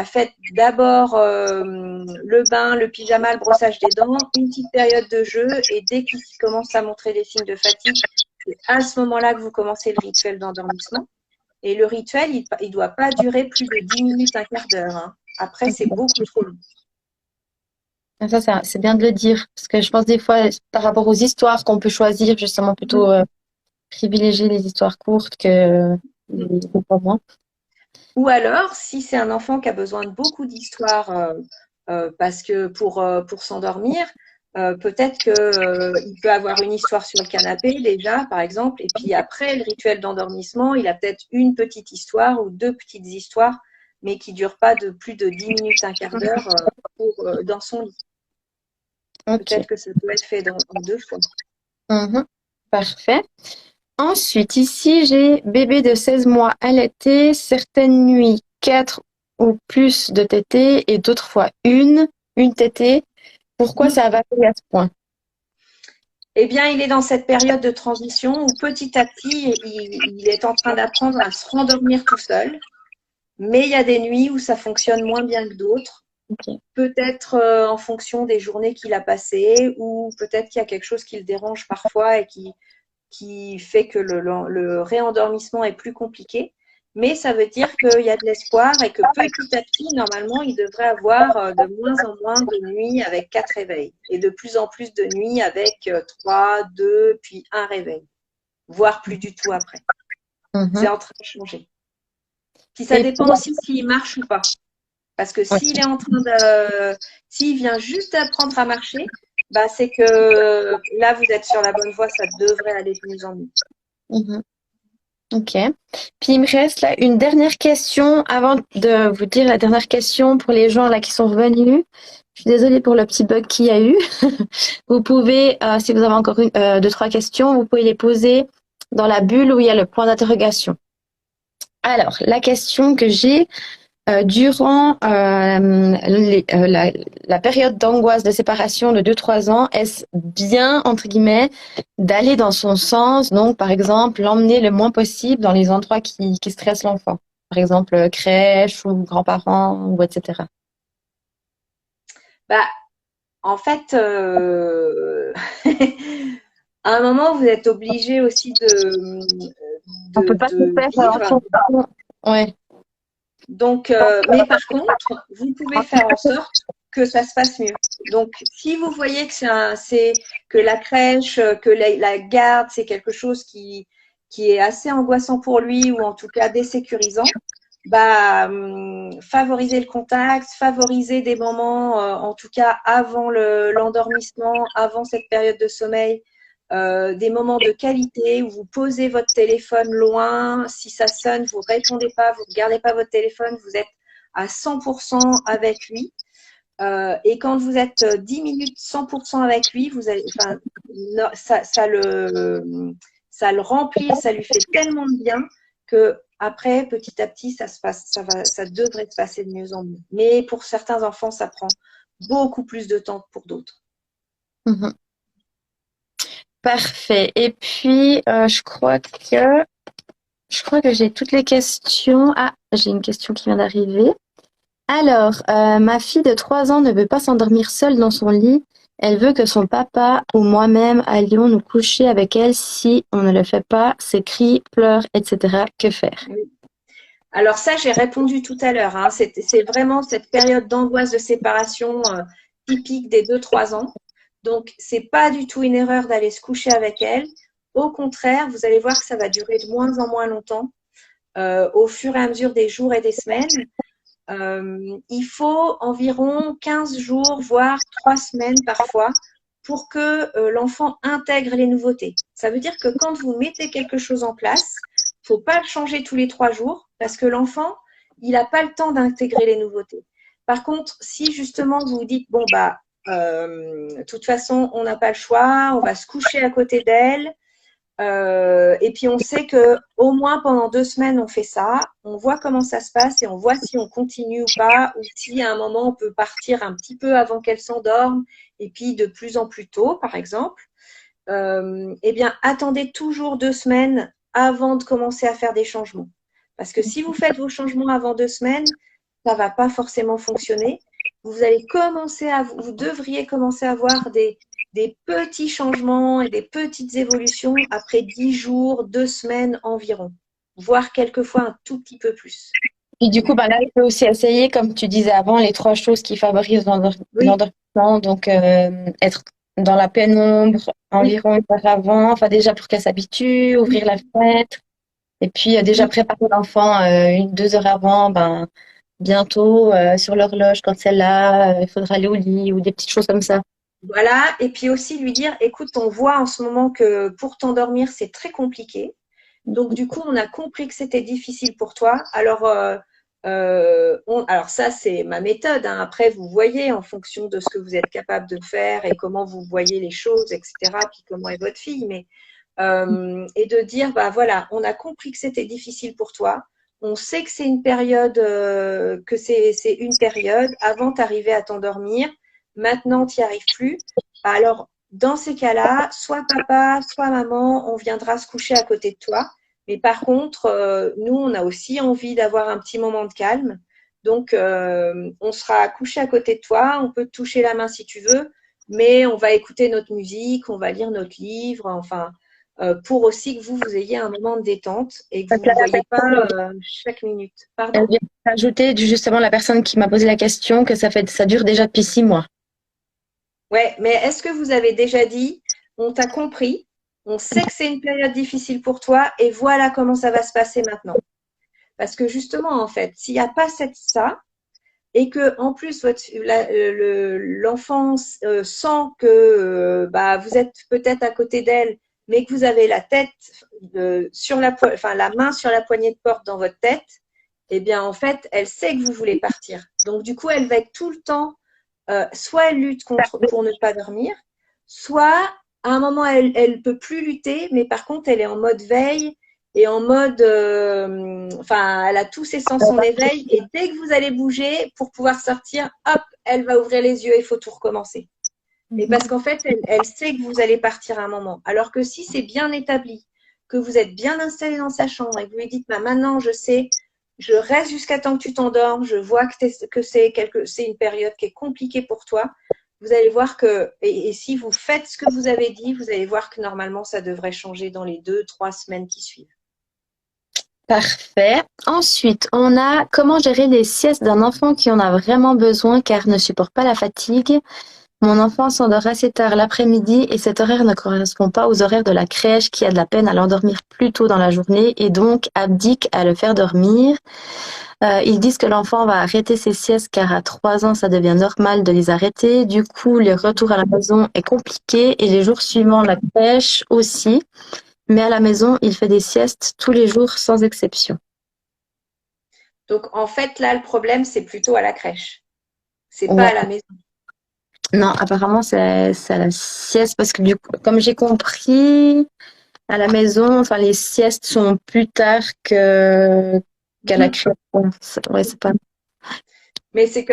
faites d'abord le bain, le pyjama, le brossage des dents, une petite période de jeu et dès qu'il commence à montrer des signes de fatigue, c'est à ce moment-là que vous commencez le rituel d'endormissement. Et le rituel, il ne doit pas durer plus de 10 minutes, un quart d'heure. Hein. Après, c'est beaucoup trop long. Ça, c'est bien de le dire, parce que je pense des fois, par rapport aux histoires qu'on peut choisir, justement, plutôt privilégier les histoires courtes que les romans. Ou alors, si c'est un enfant qui a besoin de beaucoup d'histoires parce que pour s'endormir, peut-être qu'il peut avoir une histoire sur le canapé déjà, par exemple, et puis après le rituel d'endormissement, il a peut-être une petite histoire ou deux petites histoires, mais qui ne durent pas de plus de 10 minutes, un quart d'heure dans son lit. Ok. Peut-être que ça peut être fait en deux fois. Parfait. Ensuite, ici, j'ai bébé de 16 mois allaité, certaines nuits 4 ou plus de tétées et d'autres fois une tétée. Pourquoi ça va à ce point? Eh bien, il est dans cette période de transition où petit à petit, il est en train d'apprendre à se rendormir tout seul. Mais il y a des nuits où ça fonctionne moins bien que d'autres. Ok. Peut-être en fonction des journées qu'il a passées ou peut-être qu'il y a quelque chose qui le dérange parfois et qui fait que le réendormissement est plus compliqué. Mais ça veut dire qu'il y a de l'espoir et que petit à petit, normalement, il devrait avoir de moins en moins de nuits avec 4 réveils et de plus en plus de nuits avec 3, 2, puis un réveil, voire plus du tout après. C'est en train de changer. Puis ça Et dépend aussi s'il marche ou pas. Parce que s'il est en train s'il vient juste d'apprendre à marcher, bah c'est que là vous êtes sur la bonne voie, ça devrait aller de mieux en mieux. Ok. Puis il me reste là une dernière question avant de vous dire la dernière question pour les gens là qui sont revenus. Je suis désolée pour le petit bug qu'il y a eu. Vous pouvez, si vous avez encore deux, trois questions, vous pouvez les poser dans la bulle où il y a le point d'interrogation. Alors, la question que j'ai, durant la période d'angoisse de séparation de 2-3 ans, est-ce bien, entre guillemets, d'aller dans son sens, donc par exemple, l'emmener le moins possible dans les endroits qui stressent l'enfant? Par exemple, crèche ou grands-parents, ou etc. Bah, en fait, à un moment, vous êtes obligé aussi On peut pas tout de faire en vivre. son temps. Ouais. Donc, mais par contre, vous pouvez faire en sorte que ça se passe mieux. Donc, si vous voyez que que la crèche, que la garde, c'est quelque chose qui est assez angoissant pour lui ou en tout cas désécurisant, bah, favoriser le contact, favoriser des moments, en tout cas avant l'endormissement, avant cette période de sommeil, des moments de qualité où vous posez votre téléphone loin. Si ça sonne, vous ne répondez pas, vous ne regardez pas votre téléphone, vous êtes à 100% avec lui. Et quand vous êtes 10 minutes 100% avec lui, vous allez, enfin, ça le remplit et ça lui fait tellement de bien que après, petit à petit, ça devrait se passer de mieux en mieux. Mais pour certains enfants, ça prend beaucoup plus de temps que pour d'autres. Mhm. Parfait. Et puis, je crois que j'ai toutes les questions. Ah, j'ai une question qui vient d'arriver. Alors, ma fille de 3 ans ne veut pas s'endormir seule dans son lit. Elle veut que son papa ou moi-même allions nous coucher avec elle. Si on ne le fait pas, c'est cris, pleurs, etc. Que faire? Oui. Alors ça, j'ai répondu tout à l'heure. Hein. C'est vraiment cette période d'angoisse de séparation typique des 2-3 ans. Donc, c'est pas du tout une erreur d'aller se coucher avec elle. Au contraire, vous allez voir que ça va durer de moins en moins longtemps au fur et à mesure des jours et des semaines. Il faut environ 15 jours, voire 3 semaines parfois, pour que l'enfant intègre les nouveautés. Ça veut dire que quand vous mettez quelque chose en place, il ne faut pas le changer tous les 3 jours parce que l'enfant, il n'a pas le temps d'intégrer les nouveautés. Par contre, si justement vous vous dites, bon, bah, de toute façon, on n'a pas le choix, on va se coucher à côté d'elle. Et puis on sait que au moins pendant 2 semaines on fait ça, on voit comment ça se passe et on voit si on continue ou pas, ou si à un moment on peut partir un petit peu avant qu'elle s'endorme et puis de plus en plus tôt par exemple. Eh bien attendez toujours 2 semaines avant de commencer à faire des changements. Parce que si vous faites vos changements avant 2 semaines, ça va pas forcément fonctionner. Vous allez vous devriez commencer à avoir des petits changements et des petites évolutions après 10 jours, 2 semaines environ, voire quelquefois un tout petit peu plus. Et du coup, ben là, il peut aussi essayer, comme tu disais avant, les 3 choses qui favorisent Oui, l'endormissement. Donc, être dans la pénombre oui, environ 1 heure avant, enfin déjà pour qu'elle s'habitue, oui, ouvrir la fenêtre. Et puis déjà oui. préparer l'enfant 1, 2 heures avant, ben, bientôt sur l'horloge quand c'est là, il faudra aller au lit ou des petites choses comme ça. Voilà. Et puis aussi lui dire, écoute, on voit en ce moment que pour t'endormir, c'est très compliqué. Donc, du coup, on a compris que c'était difficile pour toi. Alors ça, c'est ma méthode, hein. Après, vous voyez en fonction de ce que vous êtes capable de faire et comment vous voyez les choses, etc. Puis comment est votre fille. Et de dire, bah voilà, on a compris que c'était difficile pour toi. On sait que c'est une période, que c'est une période avant d'arriver à t'endormir. Maintenant, tu n'y arrives plus. Alors, dans ces cas-là, soit papa, soit maman, on viendra se coucher à côté de toi. Mais par contre, nous, on a aussi envie d'avoir un petit moment de calme. Donc, on sera couché à côté de toi. On peut te toucher la main si tu veux, mais on va écouter notre musique, on va lire notre livre. Enfin, pour aussi que vous ayez un moment de détente et que Donc vous là, ne la voyez pas personne, chaque minute. elle Pardon? vient ajouter justement la personne qui m'a posé la question que ça dure déjà depuis 6 mois. Ouais, mais est-ce que vous avez déjà dit, on t'a compris, on sait que c'est une période difficile pour toi et voilà comment ça va se passer maintenant. Parce que justement, en fait, s'il n'y a pas ça, et que en plus l'enfant sent que bah, vous êtes peut-être à côté d'elle, mais que vous avez la tête enfin la main sur la poignée de porte dans votre tête, eh bien en fait, elle sait que vous voulez partir. Donc du coup, elle va être tout le temps, soit elle lutte contre pour ne pas dormir, soit à un moment elle peut plus lutter, mais par contre elle est en mode veille et en mode, enfin, elle a tous ses sens en éveil. Et dès que vous allez bouger pour pouvoir sortir, hop, elle va ouvrir les yeux et il faut tout recommencer. Et parce qu'en fait, elle sait que vous allez partir à un moment. Alors que si c'est bien établi, que vous êtes bien installé dans sa chambre et que vous lui dites, bah, maintenant, je sais, je reste jusqu'à temps que tu t'endormes, je vois que c'est une période qui est compliquée pour toi. Vous allez voir que, et si vous faites ce que vous avez dit, vous allez voir que normalement, ça devrait changer dans les 2, 3 semaines qui suivent. Parfait. Ensuite, on a comment gérer les siestes d'un enfant qui en a vraiment besoin car ne supporte pas la fatigue. Mon enfant s'endort assez tard l'après-midi et cet horaire ne correspond pas aux horaires de la crèche qui a de la peine à l'endormir plus tôt dans la journée et donc abdique à le faire dormir. Ils disent que l'enfant va arrêter ses siestes car à 3 ans, ça devient normal de les arrêter. Du coup, le retour à la maison est compliqué et les jours suivants, la crèche aussi. Mais à la maison, il fait des siestes tous les jours sans exception. Donc, en fait, là, le problème, c'est plutôt à la crèche. C'est pas Ouais. à la maison. Non, apparemment, c'est à la sieste parce que du coup, comme j'ai compris, à la maison, enfin, les siestes sont plus tard qu'à la Mhm. crèche. Ouais, c'est pas. Mais c'est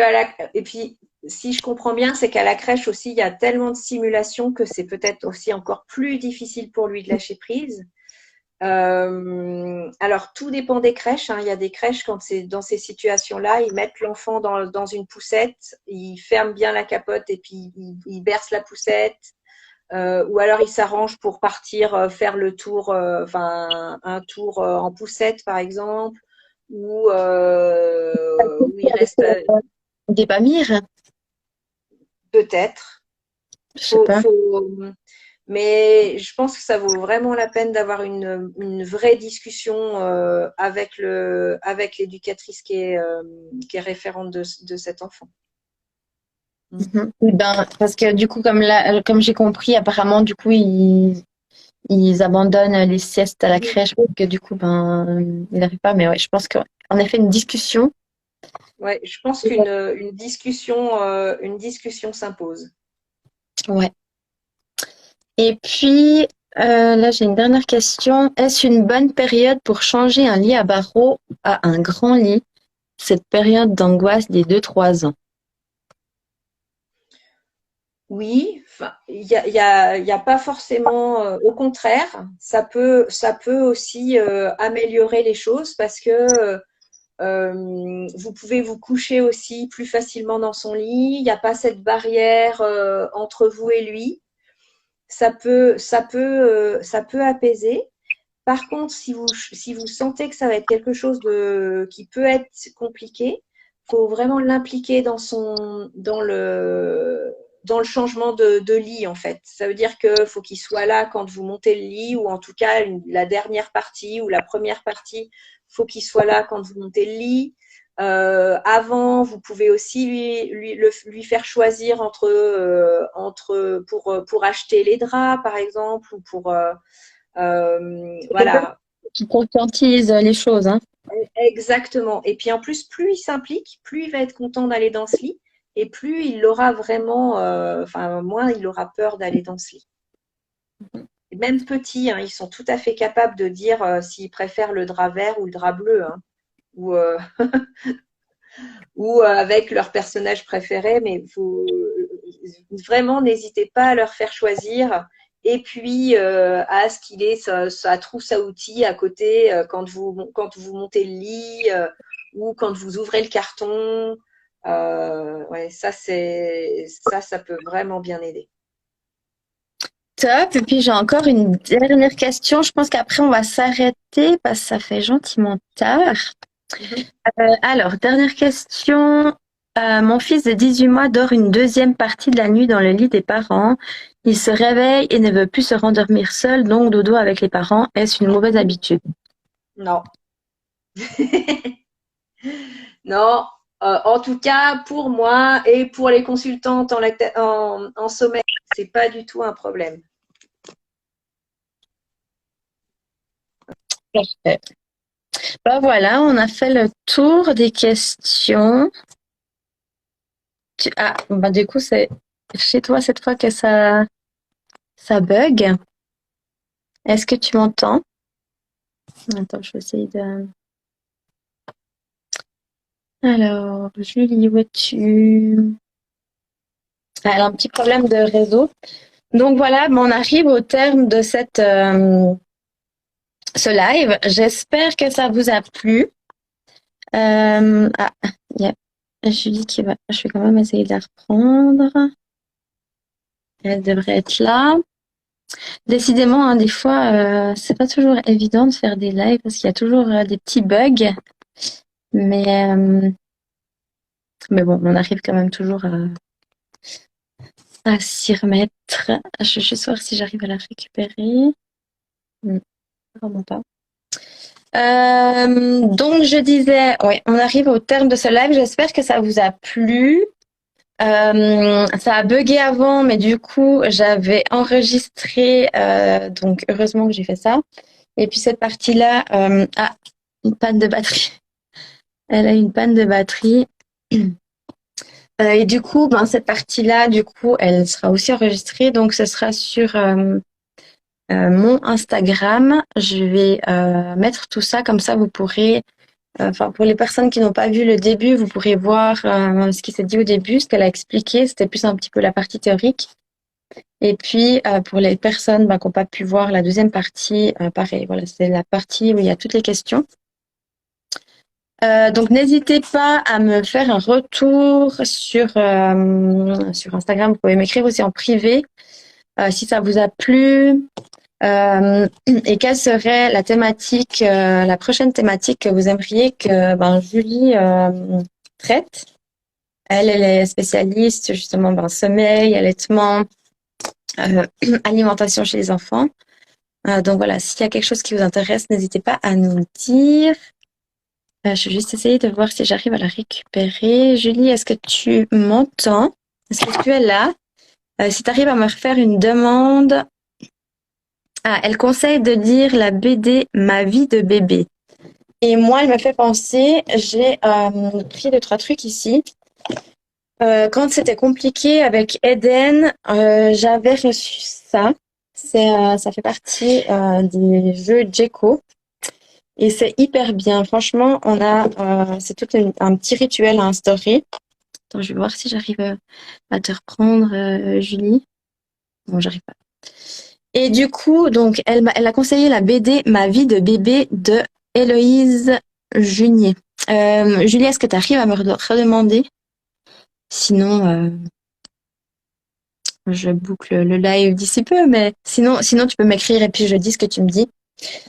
et puis, si je comprends bien, c'est qu'à la crèche aussi, il y a tellement de stimulation que c'est peut-être aussi encore plus difficile pour lui de lâcher prise. Alors, tout dépend des crèches, hein. Il y a des crèches, quand c'est dans ces situations-là, ils mettent l'enfant dans une poussette, ils ferment bien la capote et puis ils bercent la poussette. Ou alors ils s'arrangent pour partir faire le tour, enfin un tour en poussette par exemple, où il reste Des Pamir, peut-être. je sais Faut, pas. faut, mais je pense que ça vaut vraiment la peine d'avoir une vraie discussion avec l'éducatrice qui est référente de cet enfant. Mm. Mhm. Eh ben, parce que du coup, comme j'ai compris, apparemment, du coup, ils abandonnent les siestes à la Oui, crèche parce que du coup, ben, ils n'arrivent pas. Mais ouais, je pense qu'en effet, une discussion. ouais, je pense une discussion s'impose. Ouais. Et puis, là, j'ai une dernière question. Est-ce une bonne période pour changer un lit à barreaux à un grand lit, cette période d'angoisse des 2-3 ans? Oui, enfin, il y a pas forcément, au contraire, ça peut aussi améliorer les choses parce que vous pouvez vous coucher aussi plus facilement dans son lit. Il n'y a pas cette barrière entre vous et lui. Ça peut apaiser. Par contre, si vous sentez que ça va être quelque chose qui peut être compliqué, faut vraiment l'impliquer dans le changement de lit, en fait. Ça veut dire qu'il faut qu'il soit là quand vous montez le lit, ou en tout cas, la dernière partie ou la première partie, faut qu'il soit là quand vous montez le lit. Avant, vous pouvez aussi lui faire choisir pour acheter les draps, par exemple, ou voilà, Qui conscientise les choses, hein. exactement. Et puis en plus, plus il s'implique, plus il va être content d'aller dans ce lit, et plus il aura vraiment, enfin, moins il aura peur d'aller dans ce lit. Et même petits, hein, ils sont tout à fait capables de dire s'ils préfèrent le drap vert ou le drap bleu, hein, ou, ou avec leur personnage préféré, mais vous vraiment n'hésitez pas à leur faire choisir. Et puis à ce qu'il ait sa trousse à outils à côté quand vous montez le lit ou quand vous ouvrez le carton. Ouais, ça peut vraiment bien aider. Top. Et puis j'ai encore une dernière question. Je pense qu'après on va s'arrêter parce que ça fait gentiment tard. Mhm. Alors, dernière question. Mon fils de 18 mois dort une deuxième partie de la nuit dans le lit des parents. Il se réveille et ne veut plus se rendormir seul, donc dodo avec les parents. Est-ce une mauvaise habitude? Non. Non. En tout cas, pour moi et pour les consultantes en sommeil, c'est pas du tout un problème. Parfait. Bah voilà, on a fait le tour des questions. Ah, bah du coup, c'est chez toi cette fois que ça bug. Est-ce que tu m'entends? Attends, je vais essayer de... Alors, Julie, où es-tu? Ah, elle a un petit problème de réseau. Donc voilà, on arrive au terme de ce live. J'espère que ça vous a plu. Il y a Julie qui va. Je vais quand même essayer de la reprendre. Elle devrait être là. Décidément, hein, des fois, c'est pas toujours évident de faire des lives parce qu'il y a toujours des petits bugs. Mais, euh, mais bon, on arrive quand même toujours à s'y remettre. Je vais juste voir si j'arrive à la récupérer. Vraiment pas. Donc je disais, ouais, on arrive au terme de ce live. J'espère que ça vous a plu. Ça a bugué avant, mais du coup j'avais enregistré, donc heureusement que j'ai fait ça. Et puis cette partie-là, une panne de batterie. Elle a une panne de batterie. Et du coup, ben cette partie-là, du coup, elle sera aussi enregistrée. Donc ce sera sur mon Instagram. Je vais mettre tout ça comme ça, vous pourrez. Enfin, pour les personnes qui n'ont pas vu le début, vous pourrez voir ce qui s'est dit au début, ce qu'elle a expliqué. C'était plus un petit peu la partie théorique. Et puis, pour les personnes qui n'ont pas pu voir la deuxième partie, pareil, voilà, c'est la partie où il y a toutes les questions. Donc, n'hésitez pas à me faire un retour sur Instagram. Vous pouvez m'écrire aussi en privé si ça vous a plu. Et quelle serait la thématique, la prochaine thématique que vous aimeriez que Julie traite? Elle est spécialiste justement sommeil, allaitement, alimentation chez les enfants. Donc voilà, s'il y a quelque chose qui vous intéresse, n'hésitez pas à nous le dire. Je vais juste essayer de voir si j'arrive à la récupérer. Julie, est-ce que tu m'entends? Est-ce que tu es là? Si tu arrives à me refaire une demande. Ah, elle conseille de lire la BD Ma vie de bébé. Et moi, elle me fait penser, j'ai pris 2-3 trucs ici. Quand c'était compliqué avec Eden, j'avais reçu ça. Ça fait partie des jeux Djeko et c'est hyper bien. Franchement, c'est tout un petit rituel à instaurer. Attends, je vais voir si j'arrive à te reprendre, Julie. Bon, j'arrive pas. Et du coup, donc, elle a conseillé la BD Ma vie de bébé de Héloïse Junier. Julie, est-ce que tu arrives à me redemander? Sinon, je boucle le live d'ici peu, mais sinon tu peux m'écrire et puis je dis ce que tu me dis.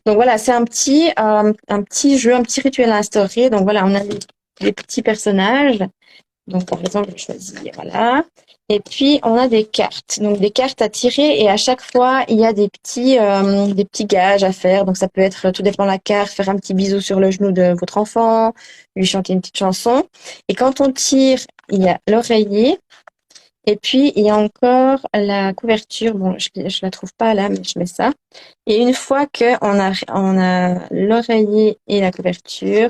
Donc voilà, c'est un petit jeu, un petit rituel à instaurer. Donc voilà, on a des petits personnages. Donc par exemple, je choisis, voilà. Et puis on a des cartes. Donc des cartes à tirer et à chaque fois, il y a des petits gages à faire. Donc ça peut être, tout dépend de la carte, faire un petit bisou sur le genou de votre enfant, lui chanter une petite chanson. Et quand on tire, il y a l'oreiller. Et puis, il y a encore la couverture. Bon, je la trouve pas là, mais je mets ça. Et une fois que on a l'oreiller et la couverture,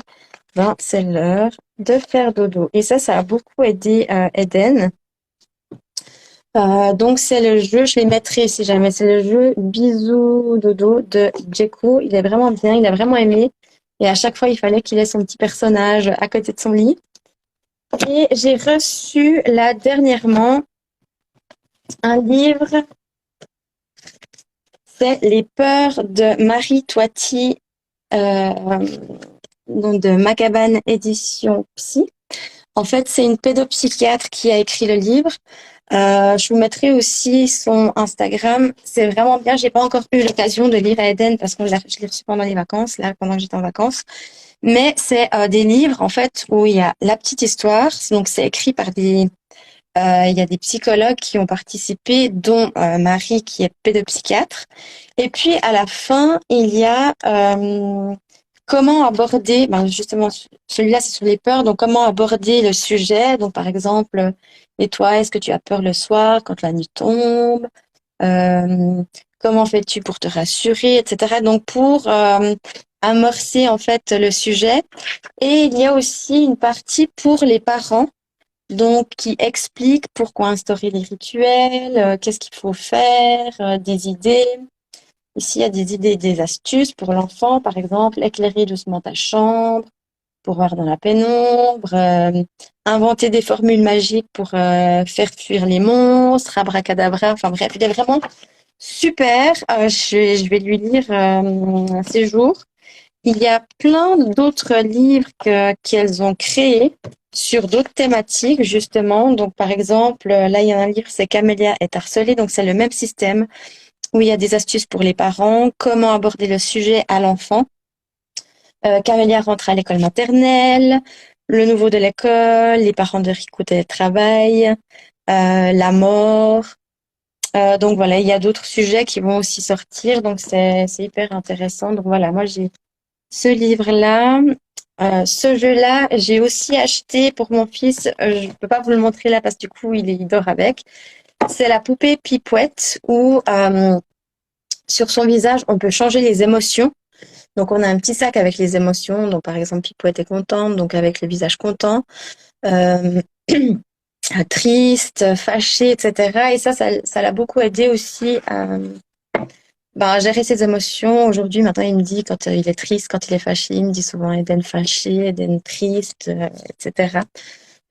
ben, c'est l'heure de faire dodo. Et ça a beaucoup aidé Eden. Donc, c'est le jeu, je les mettrai si jamais, c'est le jeu Bisous Dodo de Djeko. Il est vraiment bien, il a vraiment aimé. Et à chaque fois, il fallait qu'il ait son petit personnage à côté de son lit. Et j'ai reçu là dernièrement un livre. C'est Les peurs de Marie Toiti, donc de Magaban Édition Psy. En fait, c'est une pédopsychiatre qui a écrit le livre. Je vous mettrai aussi son Instagram. C'est vraiment bien. J'ai pas encore eu l'occasion de lire à Eden parce que je l'ai reçu pendant les vacances, là, pendant que j'étais en vacances. Mais c'est des livres, en fait, où il y a la petite histoire. Donc, c'est écrit par il y a des psychologues qui ont participé, dont Marie qui est pédopsychiatre. Et puis à la fin, il y a comment aborder, ben justement celui-là c'est sur les peurs, donc comment aborder le sujet. Donc par exemple, et toi, est-ce que tu as peur le soir quand la nuit tombe? Comment fais-tu pour te rassurer, etc. Donc pour amorcer en fait le sujet. Et il y a aussi une partie pour les parents donc qui explique pourquoi instaurer les rituels, qu'est-ce qu'il faut faire, des idées. Ici, il y a des idées, des astuces pour l'enfant, par exemple, éclairer doucement ta chambre pour voir dans la pénombre, inventer des formules magiques pour faire fuir les monstres, abracadabra. Enfin bref, il est vraiment super. Je vais lui lire ces jours. Il y a plein d'autres livres qu'elles ont créés sur d'autres thématiques, justement. Donc, par exemple, là, il y a un livre, c'est Camélia est harcelée. Donc, c'est le même système où il y a des astuces pour les parents, comment aborder le sujet à l'enfant. Camélia rentre à l'école maternelle, le nouveau de l'école, les parents de Rico télétravail, la mort. Donc, voilà, il y a d'autres sujets qui vont aussi sortir. Donc, c'est hyper intéressant. Donc, voilà, moi, j'ai ce livre-là. Ce jeu-là, j'ai aussi acheté pour mon fils. Je peux pas vous le montrer là parce que du coup, il dort avec. C'est la poupée Pipouette où sur son visage, on peut changer les émotions. Donc, on a un petit sac avec les émotions. Donc, par exemple, Pipouette est contente, donc avec le visage content, euh, triste, fâché, etc. Et ça l'a beaucoup aidé aussi à gérer ses émotions. Aujourd'hui, maintenant, il me dit quand il est triste, quand il est fâché, il me dit souvent Eden fâché, Eden triste, etc.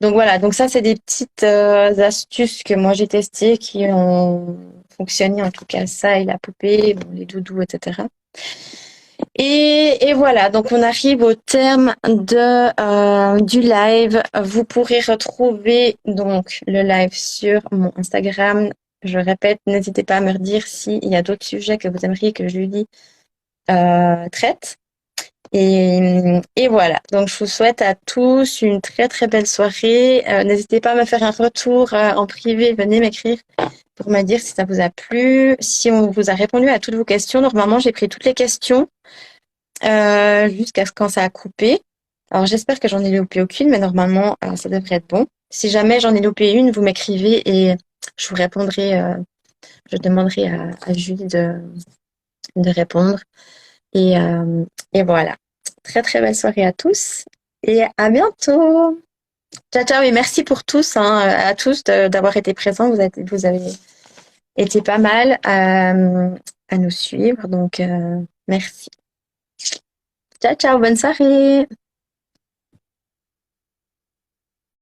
Donc voilà, donc ça, c'est des petites astuces que moi j'ai testées qui ont fonctionné, en tout cas ça et la poupée, bon, les doudous, etc. Et voilà, donc on arrive au terme du live. Vous pourrez retrouver donc le live sur mon Instagram. Je répète, n'hésitez pas à me dire s'il y a d'autres sujets que vous aimeriez que Julie traite. Et voilà, donc je vous souhaite à tous une très très belle soirée. N'hésitez pas à me faire un retour en privé, venez m'écrire pour me dire si ça vous a plu, si on vous a répondu à toutes vos questions. Normalement, j'ai pris toutes les questions jusqu'à ce quand ça a coupé. Alors j'espère que j'en ai loupé aucune, mais normalement ça devrait être bon. Si jamais j'en ai loupé une, vous m'écrivez et je vous répondrai. Je demanderai à Julie de répondre. Et, et voilà. Très très belle soirée à tous et à bientôt. Ciao, ciao et merci pour tous, hein, à tous d'avoir été présents. Vous avez été pas mal à nous suivre, donc merci. Ciao, ciao, bonne soirée.